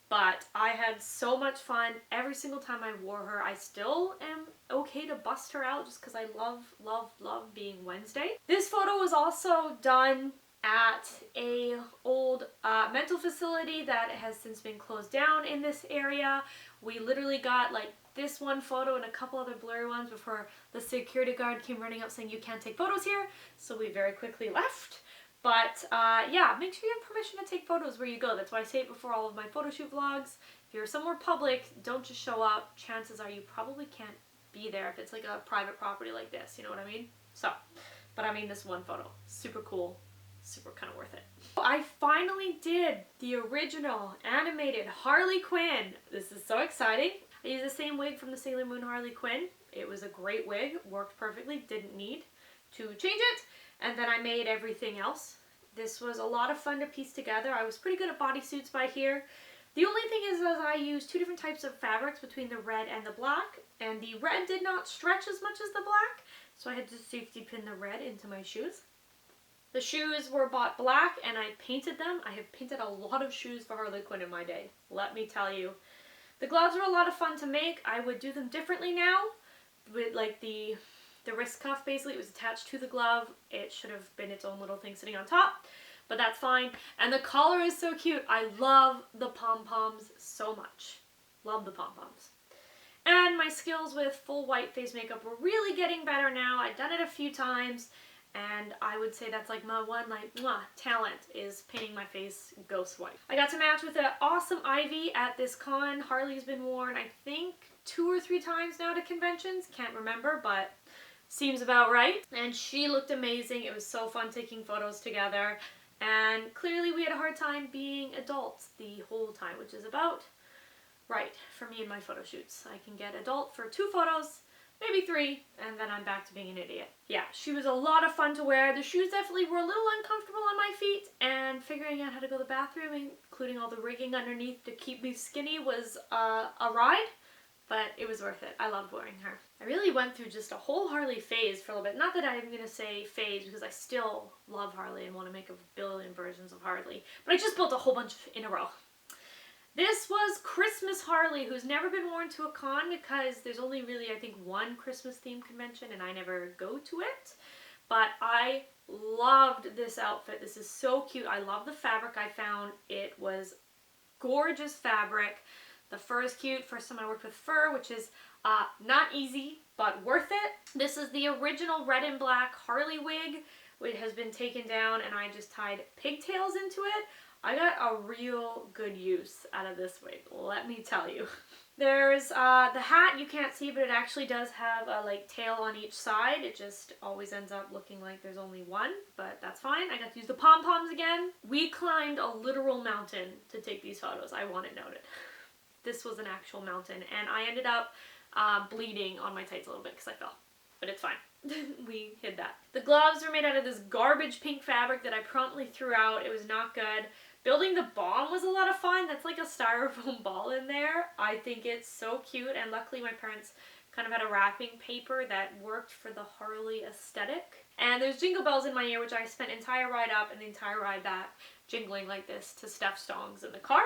But I had so much fun every single time I wore her. I still am okay to bust her out just because I love, love, love being Wednesday. This photo was also done at a old mental facility that has since been closed down in this area. We literally got like this one photo and a couple other blurry ones before the security guard came running up saying you can't take photos here. So we very quickly left. But yeah, make sure you have permission to take photos where you go. That's why I say it before all of my photo shoot vlogs. If you're somewhere public, don't just show up. Chances are you probably can't be there if it's like a private property like this, you know what I mean? So, but I mean this one photo, super cool, super kind of worth it. I finally did the original animated Harley Quinn. This is so exciting. I used the same wig from the Sailor Moon Harley Quinn. It was a great wig, worked perfectly, didn't need to change it. And then I made everything else. This was a lot of fun to piece together. I was pretty good at bodysuits by here. The only thing is that I used two different types of fabrics between the red and the black, and the red did not stretch as much as the black, so I had to safety pin the red into my shoes. The shoes were bought black and I painted them. I have painted a lot of shoes for Harley Quinn in my day, let me tell you. The gloves were a lot of fun to make. I would do them differently now with like the wrist cuff. Basically it was attached to the glove. It should have been its own little thing sitting on top, but that's fine. And the collar is so cute. I love the pom-poms so much. Love the pom-poms. And my skills with full white face makeup were really getting better now. I've done it a few times, and I would say that's like my one like talent is painting my face ghost white. I got to match with an awesome Ivy at this con. Harley's been worn I think 2 or 3 times now to conventions. Can't remember, but seems about right. And she looked amazing. It was so fun taking photos together. And clearly we had a hard time being adults the whole time, which is about right for me and my photo shoots. I can get adult for 2 photos, maybe 3, and then I'm back to being an idiot. Yeah, she was a lot of fun to wear. The shoes definitely were a little uncomfortable on my feet, and figuring out how to go to the bathroom, including all the rigging underneath to keep me skinny, was a ride. But it was worth it. I loved wearing her. I really went through just a whole Harley phase for a little bit. Not that I'm going to say phase because I still love Harley and want to make a billion versions of Harley. But I just built a whole bunch in a row. This was Christmas Harley, who's never been worn to a con because there's only really, I think, one Christmas themed convention and I never go to it. But I loved this outfit. This is so cute. I love the fabric I found. It was gorgeous fabric. The fur is cute. First time I worked with fur, which is not easy, but worth it. This is the original red and black Harley wig, which has been taken down, and I just tied pigtails into it. I got a real good use out of this wig, let me tell you. There's the hat you can't see, but it actually does have a like tail on each side. It just always ends up looking like there's only one, but that's fine. I got to use the pom-poms again. We climbed a literal mountain to take these photos, I want it noted. This was an actual mountain, and I ended up bleeding on my tights a little bit because I fell, but it's fine. We hid that. The gloves were made out of this garbage pink fabric that I promptly threw out. It was not good. Building the bomb was a lot of fun. That's like a styrofoam ball in there. I think it's so cute, and luckily my parents kind of had a wrapping paper that worked for the Harley aesthetic. And there's jingle bells in my ear, which I spent entire ride up and the entire ride back jingling like this to Steph's songs in the car.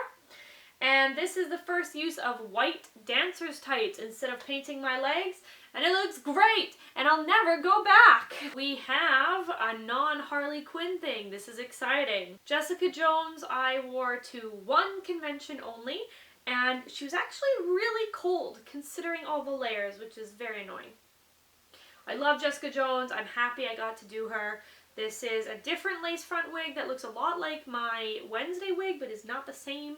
And this is the first use of white dancer's tights instead of painting my legs, and it looks great, and I'll never go back. We have a non-Harley Quinn thing. This is exciting. Jessica Jones I wore to one convention only, and she was actually really cold considering all the layers, which is very annoying. I love Jessica Jones. I'm happy I got to do her. This is a different lace front wig that looks a lot like my Wednesday wig, but is not the same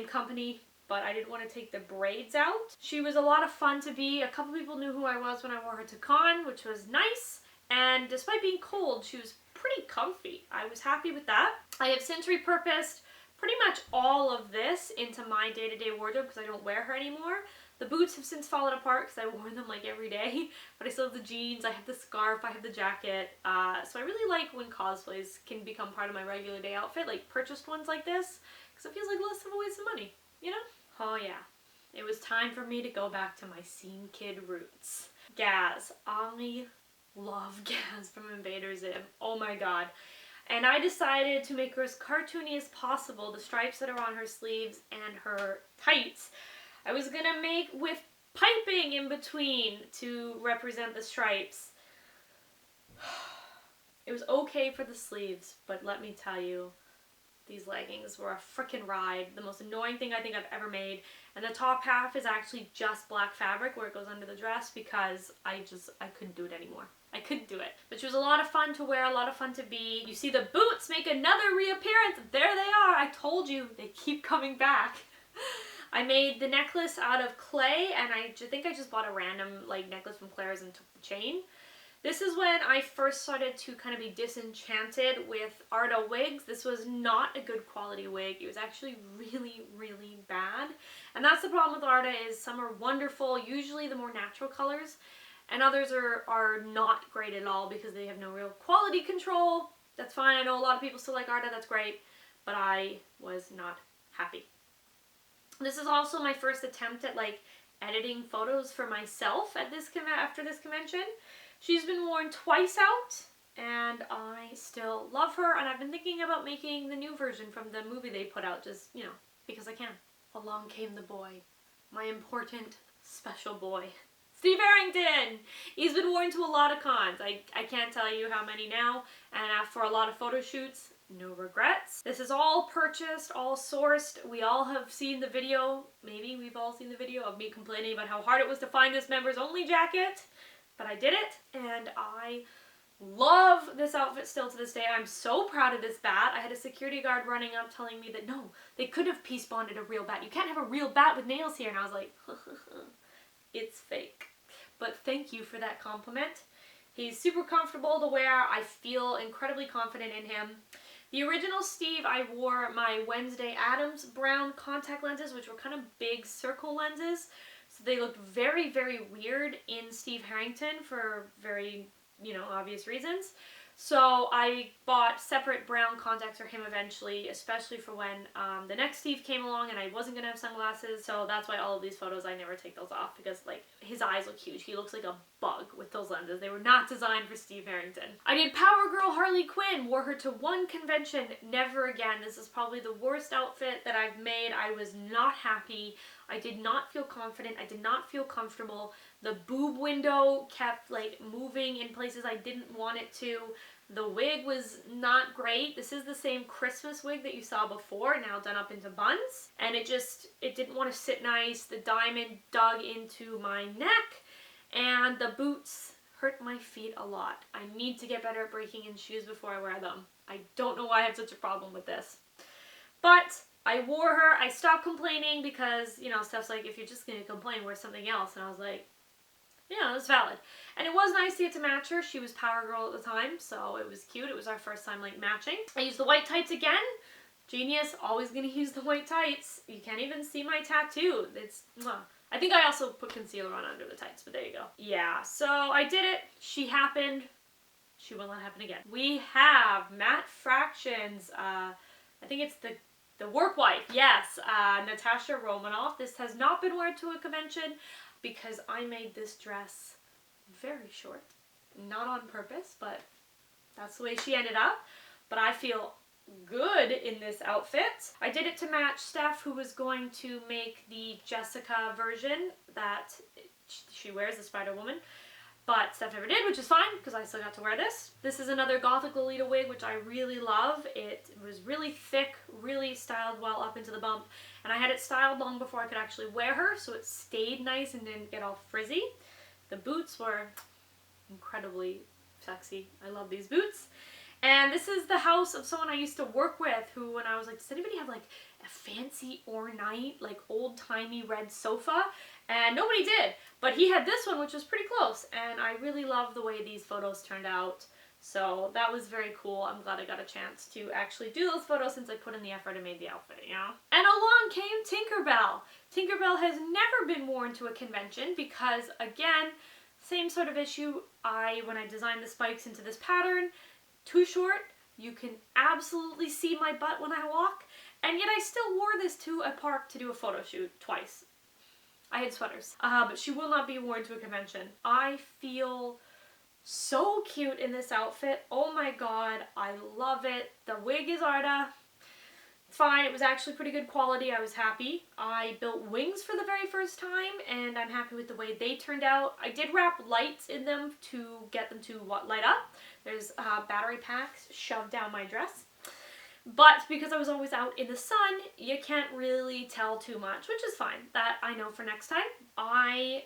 company, but I didn't want to take the braids out. She was a lot of fun to be. A couple people knew who I was when I wore her to con, which was nice, and despite being cold, she was pretty comfy. I was happy with that. I have since repurposed pretty much all of this into my day-to-day wardrobe because I don't wear her anymore. The boots have since fallen apart because I wore them like every day, but I still have the jeans, I have the scarf, I have the jacket. So I really like when cosplays can become part of my regular day outfit, like purchased ones like this, because it feels like less of a waste of money, you know? Oh yeah. It was time for me to go back to my scene kid roots. Gaz. I love Gaz from Invader Zim. Oh my god. And I decided to make her as cartoony as possible, the stripes that are on her sleeves and her tights. I was gonna make with piping in between to represent the stripes. It was okay for the sleeves, but let me tell you, these leggings were a frickin' ride. The most annoying thing I think I've ever made. And the top half is actually just black fabric where it goes under the dress because I couldn't do it anymore. I couldn't do it. But she was a lot of fun to wear, a lot of fun to be. You see the boots make another reappearance. There they are. I told you, they keep coming back. I made the necklace out of clay, and I think I just bought a random like necklace from Claire's and took the chain. This is when I first started to kind of be disenchanted with Arda wigs. This was not a good quality wig. It was actually really, really bad. And that's the problem with Arda, is some are wonderful, usually the more natural colors, and others are not great at all because they have no real quality control. That's fine. I know a lot of people still like Arda. That's great. But I was not happy. This is also my first attempt at like editing photos for myself at after this convention. She's been worn twice out, and I still love her, and I've been thinking about making the new version from the movie they put out, just, you know, because I can. Along came the boy. My important, special boy. Steve Harrington! He's been worn to a lot of cons. I can't tell you how many now, and for a lot of photo shoots, no regrets. This is all purchased, all sourced. We all have seen the video, maybe we've all seen the video of me complaining about how hard it was to find this members only jacket. But I did it, and I love this outfit still to this day. I'm so proud of this bat. I had a security guard running up telling me that no, they could have piece bonded a real bat. You can't have a real bat with nails here. And I was like, it's fake. But thank you for that compliment. He's super comfortable to wear. I feel incredibly confident in him. The original Steve, I wore my Wednesday Addams brown contact lenses, which were kind of big circle lenses. So they looked very, very weird in Steve Harrington for very, you know, obvious reasons. So I bought separate brown contacts for him eventually, especially for when the next Steve came along and I wasn't going to have sunglasses. So that's why all of these photos, I never take those off because, like, his eyes look huge. He looks like a bug with those lenses. They were not designed for Steve Harrington. I did Power Girl Harley Quinn, wore her to one convention, never again. This is probably the worst outfit that I've made. I was not happy. I did not feel confident. I did not feel comfortable. The boob window kept like moving in places I didn't want it to. The wig was not great. This is the same Christmas wig that you saw before, now done up into buns. And it didn't want to sit nice. The diamond dug into my neck, and the boots hurt my feet a lot. I need to get better at breaking in shoes before I wear them. I don't know why I have such a problem with this. But I wore her. I stopped complaining because, you know, stuff's like, if you're just going to complain, wear something else. And I was like, yeah, it's valid. And it was nice to get to match her. She was Power Girl at the time, so it was cute. It was our first time, like, matching. I used the white tights again. Genius, always going to use the white tights. You can't even see my tattoo. It's, I think I also put concealer on under the tights, but there you go. Yeah, so I did it. She happened. She will not happen again. We have Matte Fractions. I think it's the work wife, yes, Natasha Romanoff. This has not been worn to a convention because I made this dress very short. Not on purpose, but that's the way she ended up. But I feel good in this outfit. I did it to match Steph, who was going to make the Jessica version that she wears, the Spider-Woman. But Steph never did, which is fine, because I still got to wear this. This is another Gothic Lolita wig, which I really love. It was really thick, really styled well up into the bump. And I had it styled long before I could actually wear her, so it stayed nice and didn't get all frizzy. The boots were incredibly sexy. I love these boots. And this is the house of someone I used to work with who, when I was like, does anybody have like a fancy ornate, like old-timey red sofa? And nobody did. But he had this one, which was pretty close. And I really love the way these photos turned out. So that was very cool. I'm glad I got a chance to actually do those photos since I put in the effort and made the outfit, you know? And along came Tinkerbell. Tinkerbell has never been worn to a convention because, again, same sort of issue. When I designed the spikes into this pattern, too short, you can absolutely see my butt when I walk, and yet I still wore this to a park to do a photo shoot twice. I had sweaters, but she will not be worn to a convention. I feel so cute in this outfit. Oh my god, I love it. The wig is Arda. Fine, it was actually pretty good quality. I was happy. I built wings for the very first time, and I'm happy with the way they turned out. I did wrap lights in them to get them to light up. There's battery packs shoved down my dress. But because I was always out in the sun, you can't really tell too much, which is fine. That I know for next time. I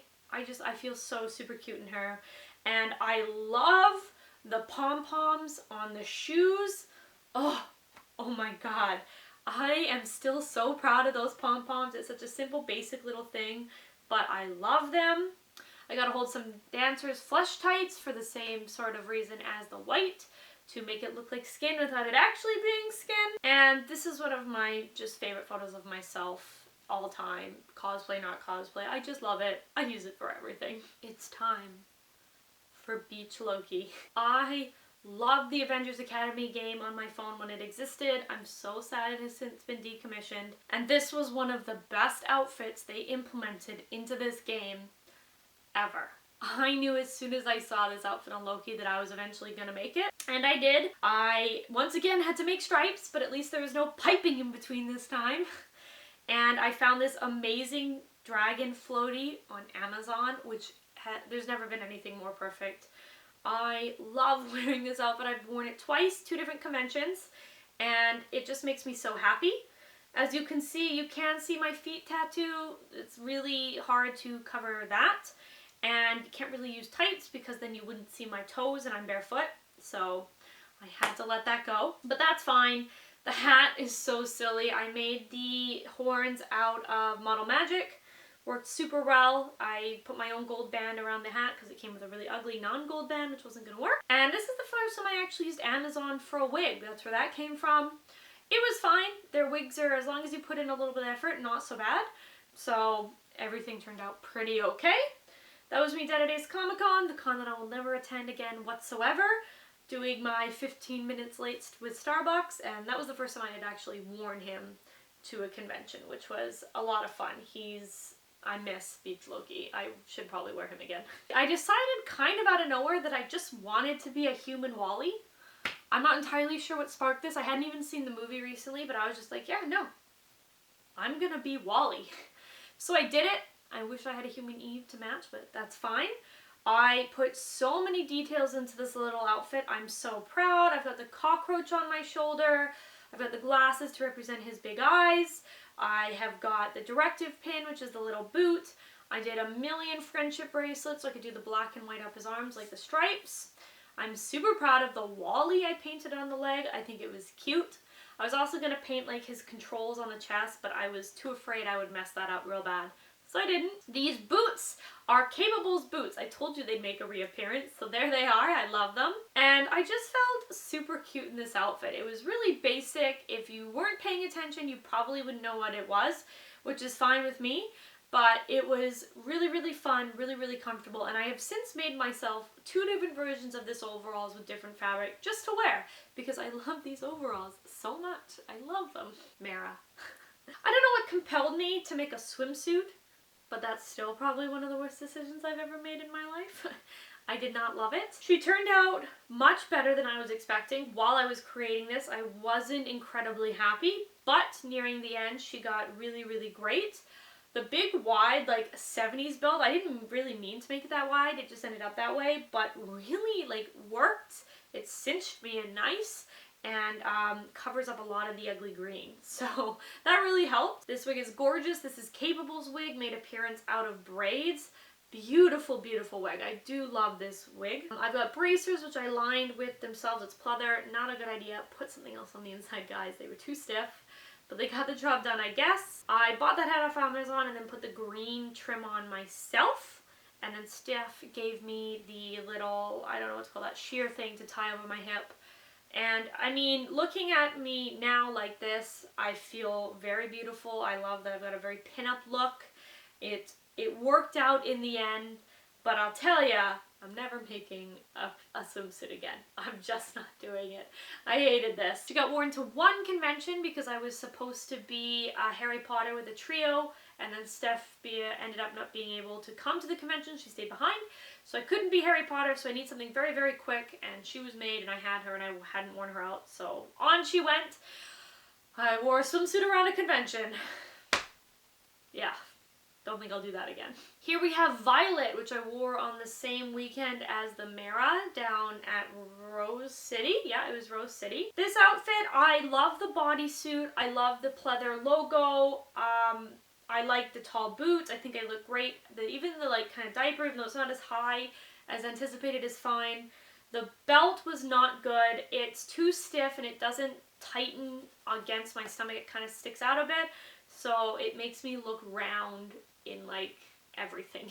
feel so super cute in her. And I love the pom-poms on the shoes. Oh my god. I am still so proud of those pom-poms. It's such a simple, basic little thing, but I love them. I gotta hold some dancers' flesh tights for the same sort of reason as the white, to make it look like skin without it actually being skin. And this is one of my just favorite photos of myself all time. Cosplay, not cosplay. I just love it. I use it for everything. It's time for Beach Loki. I loved the Avengers Academy game on my phone when it existed. I'm so sad it has since been decommissioned. And this was one of the best outfits they implemented into this game ever. I knew as soon as I saw this outfit on Loki that I was eventually going to make it. And I did. I, once again, had to make stripes, but at least there was no piping in between this time. And I found this amazing dragon floaty on Amazon, which there's never been anything more perfect. I love wearing this outfit. I've worn it twice, 2 different conventions, and it just makes me so happy. As you can see, you can see my feet tattoo. It's really hard to cover that. And you can't really use tights because then you wouldn't see my toes and I'm barefoot. So I had to let that go. But that's fine. The hat is so silly. I made the horns out of Model Magic. Worked super well. I put my own gold band around the hat because it came with a really ugly non-gold band, which wasn't going to work. And this is the first time I actually used Amazon for a wig. That's where that came from. It was fine. Their wigs are, as long as you put in a little bit of effort, not so bad. So everything turned out pretty okay. That was me dead at Ace Comic Con, the con that I will never attend again whatsoever. Doing my 15 minutes late with Starbucks, and that was the first time I had actually worn him to a convention, which was a lot of fun. I miss Beach Loki. I should probably wear him again. I decided kind of out of nowhere that I just wanted to be a human Wally. I'm not entirely sure what sparked this. I hadn't even seen the movie recently, but I was just like, yeah, no. I'm gonna be Wally. So I did it. I wish I had a human Eve to match, but that's fine. I put so many details into this little outfit. I'm so proud. I've got the cockroach on my shoulder. I've got the glasses to represent his big eyes. I have got the directive pin, which is the little boot. I did a million friendship bracelets so I could do the black and white up his arms like the stripes. I'm super proud of the Wally I painted on the leg. I think it was cute. I was also going to paint like his controls on the chest, but I was too afraid I would mess that up real bad. So I didn't. These boots are Capable's boots. I told you they'd make a reappearance, so there they are. I love them. And I just felt super cute in this outfit. It was really basic. If you weren't paying attention, you probably wouldn't know what it was, which is fine with me. But it was really, really fun, really, really comfortable. And I have since made myself 2 different versions of this overalls with different fabric just to wear, because I love these overalls so much. I love them. Mara. I don't know what compelled me to make a swimsuit, but that's still probably one of the worst decisions I've ever made in my life. I did not love it. She turned out much better than I was expecting. While I was creating this, I wasn't incredibly happy, but nearing the end, she got really, really great. The big wide, like 70s belt, I didn't really mean to make it that wide. It just ended up that way, but really like worked. It cinched me in nice, and covers up a lot of the ugly green. So that really helped. This wig is gorgeous. This is Capable's wig, made appearance out of braids. Beautiful, beautiful wig. I do love this wig. I've got bracers, which I lined with themselves. It's pleather. Not a good idea. Put something else on the inside, guys. They were too stiff, but they got the job done, I guess. I bought that hat off Amazon and then put the green trim on myself. And then Steph gave me the little, I don't know what to call that, sheer thing to tie over my hip. And I mean, looking at me now like this, I feel very beautiful. I love that I've got a very pin-up look. It worked out in the end, but I'll tell ya, I'm never making a swimsuit again. I'm just not doing it. I hated this. She got worn to one convention because I was supposed to be Harry Potter with a trio, and then Steph ended up not being able to come to the convention. She stayed behind, so I couldn't be Harry Potter, so I need something very, very quick, and she was made, and I had her, and I hadn't worn her out, so on she went. I wore a swimsuit around a convention. Yeah. Don't think I'll do that again. Here we have Violet, which I wore on the same weekend as the Mara down at Rose City. Yeah, it was Rose City. This outfit, I love the bodysuit. I love the pleather logo. I like the tall boots. I think I look great. Even the like kind of diaper, even though it's not as high as anticipated, is fine. The belt was not good. It's too stiff and it doesn't tighten against my stomach. It kind of sticks out a bit. So it makes me look round in like everything.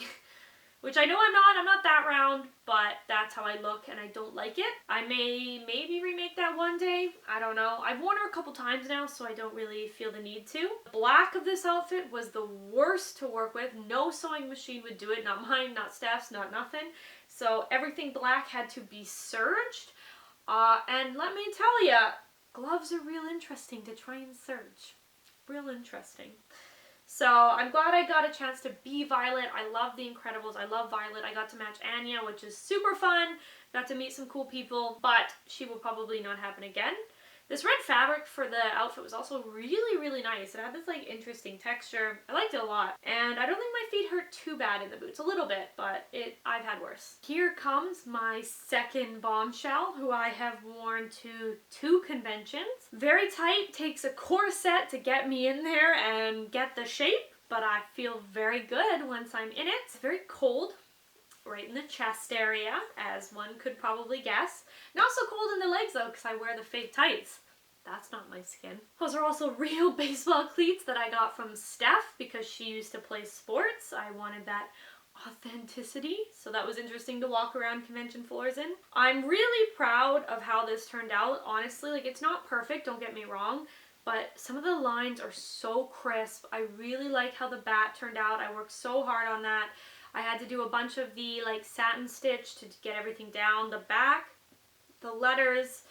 Which I know I'm not that round, but that's how I look and I don't like it. I may maybe remake that one day. I don't know. I've worn her a couple times now, so I don't really feel the need to. The black of this outfit was the worst to work with. No sewing machine would do it. Not mine, not Steph's, not nothing. So everything black had to be serged. And let me tell ya, gloves are real interesting to try and serge. Real interesting. So I'm glad I got a chance to be Violet. I love The Incredibles. I love Violet. I got to match Anya, which is super fun. Got to meet some cool people, but she will probably not happen again. This red fabric for the outfit was also really, really nice. It had this like interesting texture. I liked it a lot. And I don't think my feet hurt too bad in the boots. A little bit, but I've had worse. Here comes my second bombshell, who I have worn to 2 conventions. Very tight, takes a corset to get me in there and get the shape, but I feel very good once I'm in it. It's very cold. Right in the chest area, as one could probably guess. Not so cold in the legs though, because I wear the fake tights. That's not my skin. Those are also real baseball cleats that I got from Steph because she used to play sports. I wanted that authenticity, so that was interesting to walk around convention floors in. I'm really proud of how this turned out, honestly. Like, it's not perfect, don't get me wrong, but some of the lines are so crisp. I really like how the bat turned out. I worked so hard on that. I had to do a bunch of the like satin stitch to get everything down. The back, the letters,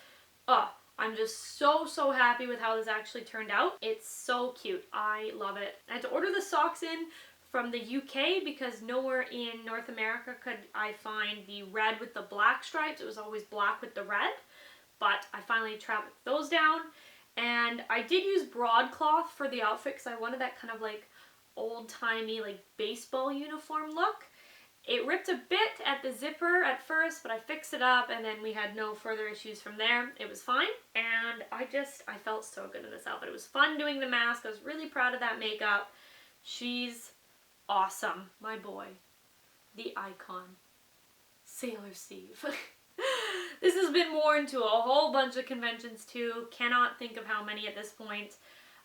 I'm just so happy with how this actually turned out. It's so cute. I love it. I had to order the socks in from the UK because nowhere in North America could I find the red with the black stripes. It was always black with the red, but I finally tracked those down. And I did use broadcloth for the outfit because I wanted that kind of like old-timey like baseball uniform look. It ripped a bit at the zipper at first, but I fixed it up and then we had no further issues from there. It was fine, and I felt so good in this outfit. It was fun doing the mask. I was really proud of that makeup. She's awesome. My boy, the icon, Sailor Steve. This has been worn to a whole bunch of conventions too. Cannot think of how many at this point.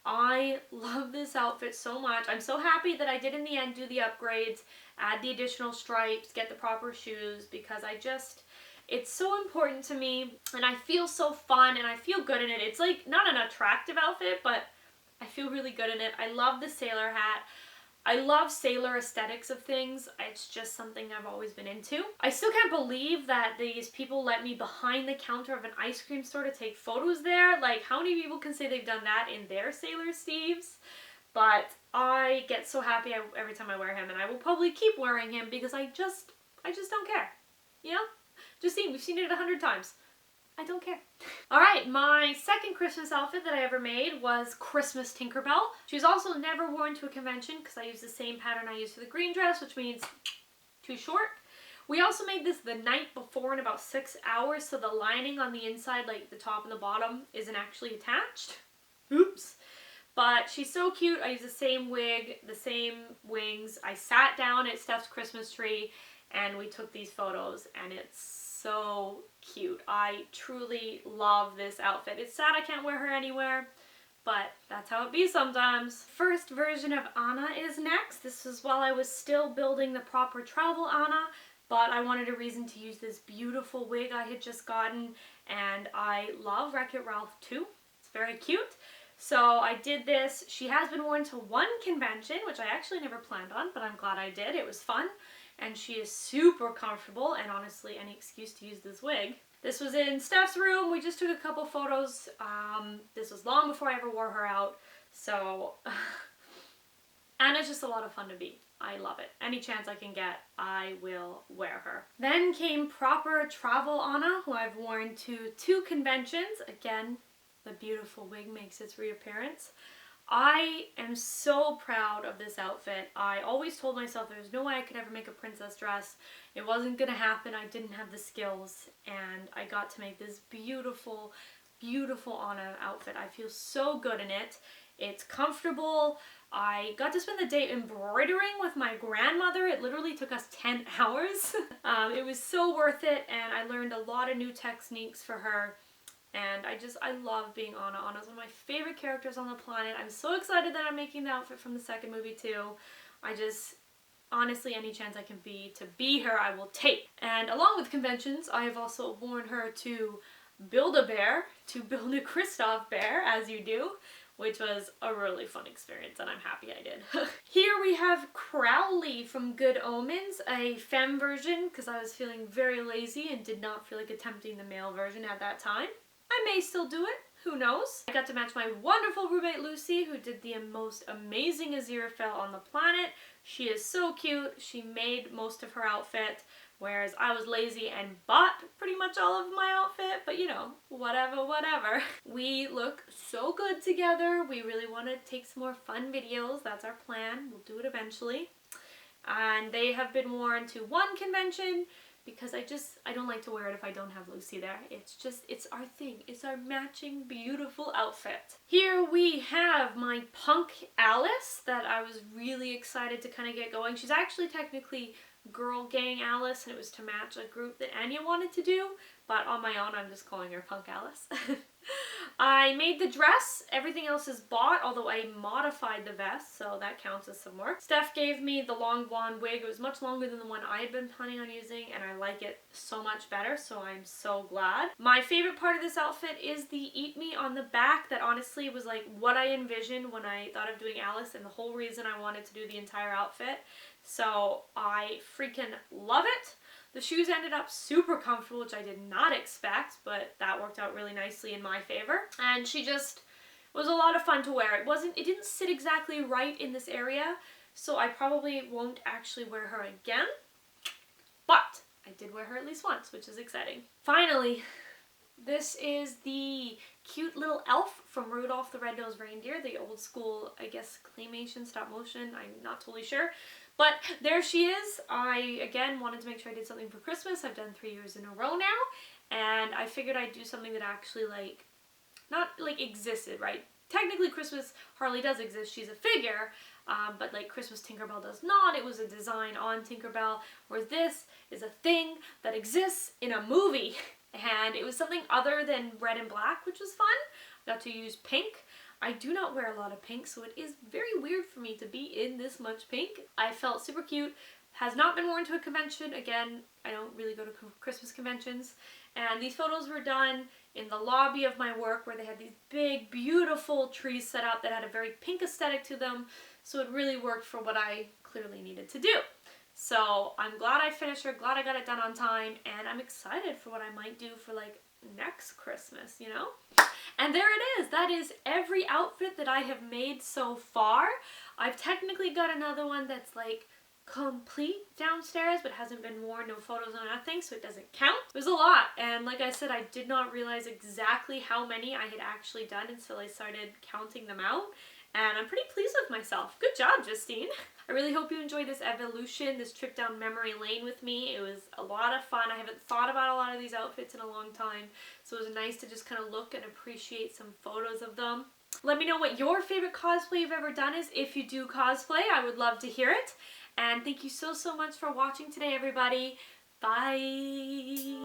I love this outfit so much. I'm so happy that I did in the end do the upgrades, add the additional stripes, get the proper shoes, because it's so important to me, and I feel so fun and I feel good in it. It's like not an attractive outfit, but I feel really good in it. I love the sailor hat. I love sailor aesthetics of things. It's just something I've always been into. I still can't believe that these people let me behind the counter of an ice cream store to take photos there. Like, how many people can say they've done that in their Sailor Steves? But I get so happy every time I wear him, and I will probably keep wearing him because I just don't care. You know? Justine, we've seen it 100 times. I don't care. Alright, my second Christmas outfit that I ever made was Christmas Tinkerbell. She was also never worn to a convention because I used the same pattern I used for the green dress, which means too short. We also made this the night before in about 6 hours, so the lining on the inside, like the top and the bottom, isn't actually attached. Oops. But she's so cute. I used the same wig, the same wings. I sat down at Steph's Christmas tree and we took these photos, and it's so cute. I truly love this outfit. It's sad I can't wear her anywhere, but that's how it be sometimes. First version of Anna is next. This was while I was still building the proper travel Anna, but I wanted a reason to use this beautiful wig I had just gotten, and I love Wreck-It Ralph too. It's very cute. So I did this. She has been worn to one convention, which I actually never planned on, but I'm glad I did. It was fun, and she is super comfortable, and honestly, any excuse to use this wig. This was in Steph's room. We just took a couple photos. This was long before I ever wore her out, so Anna's just a lot of fun to be. I love it. Any chance I can get, I will wear her. Then came proper travel Anna, who I've worn to 2 conventions. Again, the beautiful wig makes its reappearance. I am so proud of this outfit. I always told myself there's no way I could ever make a princess dress. It wasn't gonna happen. I didn't have the skills, and I got to make this beautiful, beautiful Anna outfit. I feel so good in it. It's comfortable. I got to spend the day embroidering with my grandmother. It literally took us 10 hours. It was so worth it, and I learned a lot of new techniques for her. And I love being Anna. Anna's one of my favorite characters on the planet. I'm so excited that I'm making the outfit from the second movie too. Honestly, any chance I can to be her, I will take. And along with conventions, I have also worn her to Build-A-Bear, to build a Kristoff bear, as you do, which was a really fun experience, and I'm happy I did. Here we have Crowley from Good Omens, a femme version, because I was feeling very lazy and did not feel like attempting the male version at that time. I may still do it, who knows? I got to match my wonderful roommate Lucy, who did the most amazing Aziraphale on the planet. She is so cute. She made most of her outfit, whereas I was lazy and bought pretty much all of my outfit, but you know, whatever. We look so good together. We really want to take some more fun videos. That's our plan. We'll do it eventually. And they have been worn to one convention, because I don't like to wear it if I don't have Lucy there. It's our thing. It's our matching beautiful outfit. Here we have my punk Alice that I was really excited to kind of get going. She's actually technically Girl Gang Alice, and it was to match a group that Anya wanted to do, but on my own I'm just calling her Punk Alice. I made the dress. Everything else is bought, although I modified the vest, so that counts as some work. Steph gave me the long blonde wig. It was much longer than the one I had been planning on using, and I like it so much better, so I'm so glad. My favorite part of this outfit is the Eat Me on the back. That honestly was like what I envisioned when I thought of doing Alice, and the whole reason I wanted to do the entire outfit. So I freaking love it. The shoes ended up super comfortable, which I did not expect, but that worked out really nicely in my favor. And she just was a lot of fun to wear. It didn't sit exactly right in this area, so I probably won't actually wear her again, but I did wear her at least once, which is exciting. Finally, this is the cute little elf from Rudolph the Red-Nosed Reindeer, the old school, I guess, claymation, stop motion, I'm not totally sure. But there she is. I, again, wanted to make sure I did something for Christmas. I've done 3 years in a row now, and I figured I'd do something that actually, like, not, like, existed, right? Technically, Christmas Harley does exist. She's a figure, but, like, Christmas Tinkerbell does not. It was a design on Tinkerbell, whereas this is a thing that exists in a movie, and it was something other than red and black, which was fun. I got to use pink. I do not wear a lot of pink, so it is very weird for me to be in this much pink. I felt super cute. Has not been worn to a convention. Again, I don't really go to Christmas conventions. And these photos were done in the lobby of my work, where they had these big, beautiful trees set up that had a very pink aesthetic to them. So it really worked for what I clearly needed to do. So I'm glad I finished her, glad I got it done on time, and I'm excited for what I might do for, like, next Christmas, you know? And there it is. That is every outfit that I have made so far. I've technically got another one that's like complete downstairs but hasn't been worn, no photos or nothing, so it doesn't count. It was a lot, and like I said, I did not realize exactly how many I had actually done until I started counting them out, and I'm pretty pleased with myself. Good job, Justine. I really hope you enjoyed this evolution, this trip down memory lane with me. It was a lot of fun. I haven't thought about a lot of these outfits in a long time, so it was nice to just kind of look and appreciate some photos of them. Let me know what your favorite cosplay you've ever done is. If you do cosplay, I would love to hear it. And thank you so much for watching today, everybody. Bye!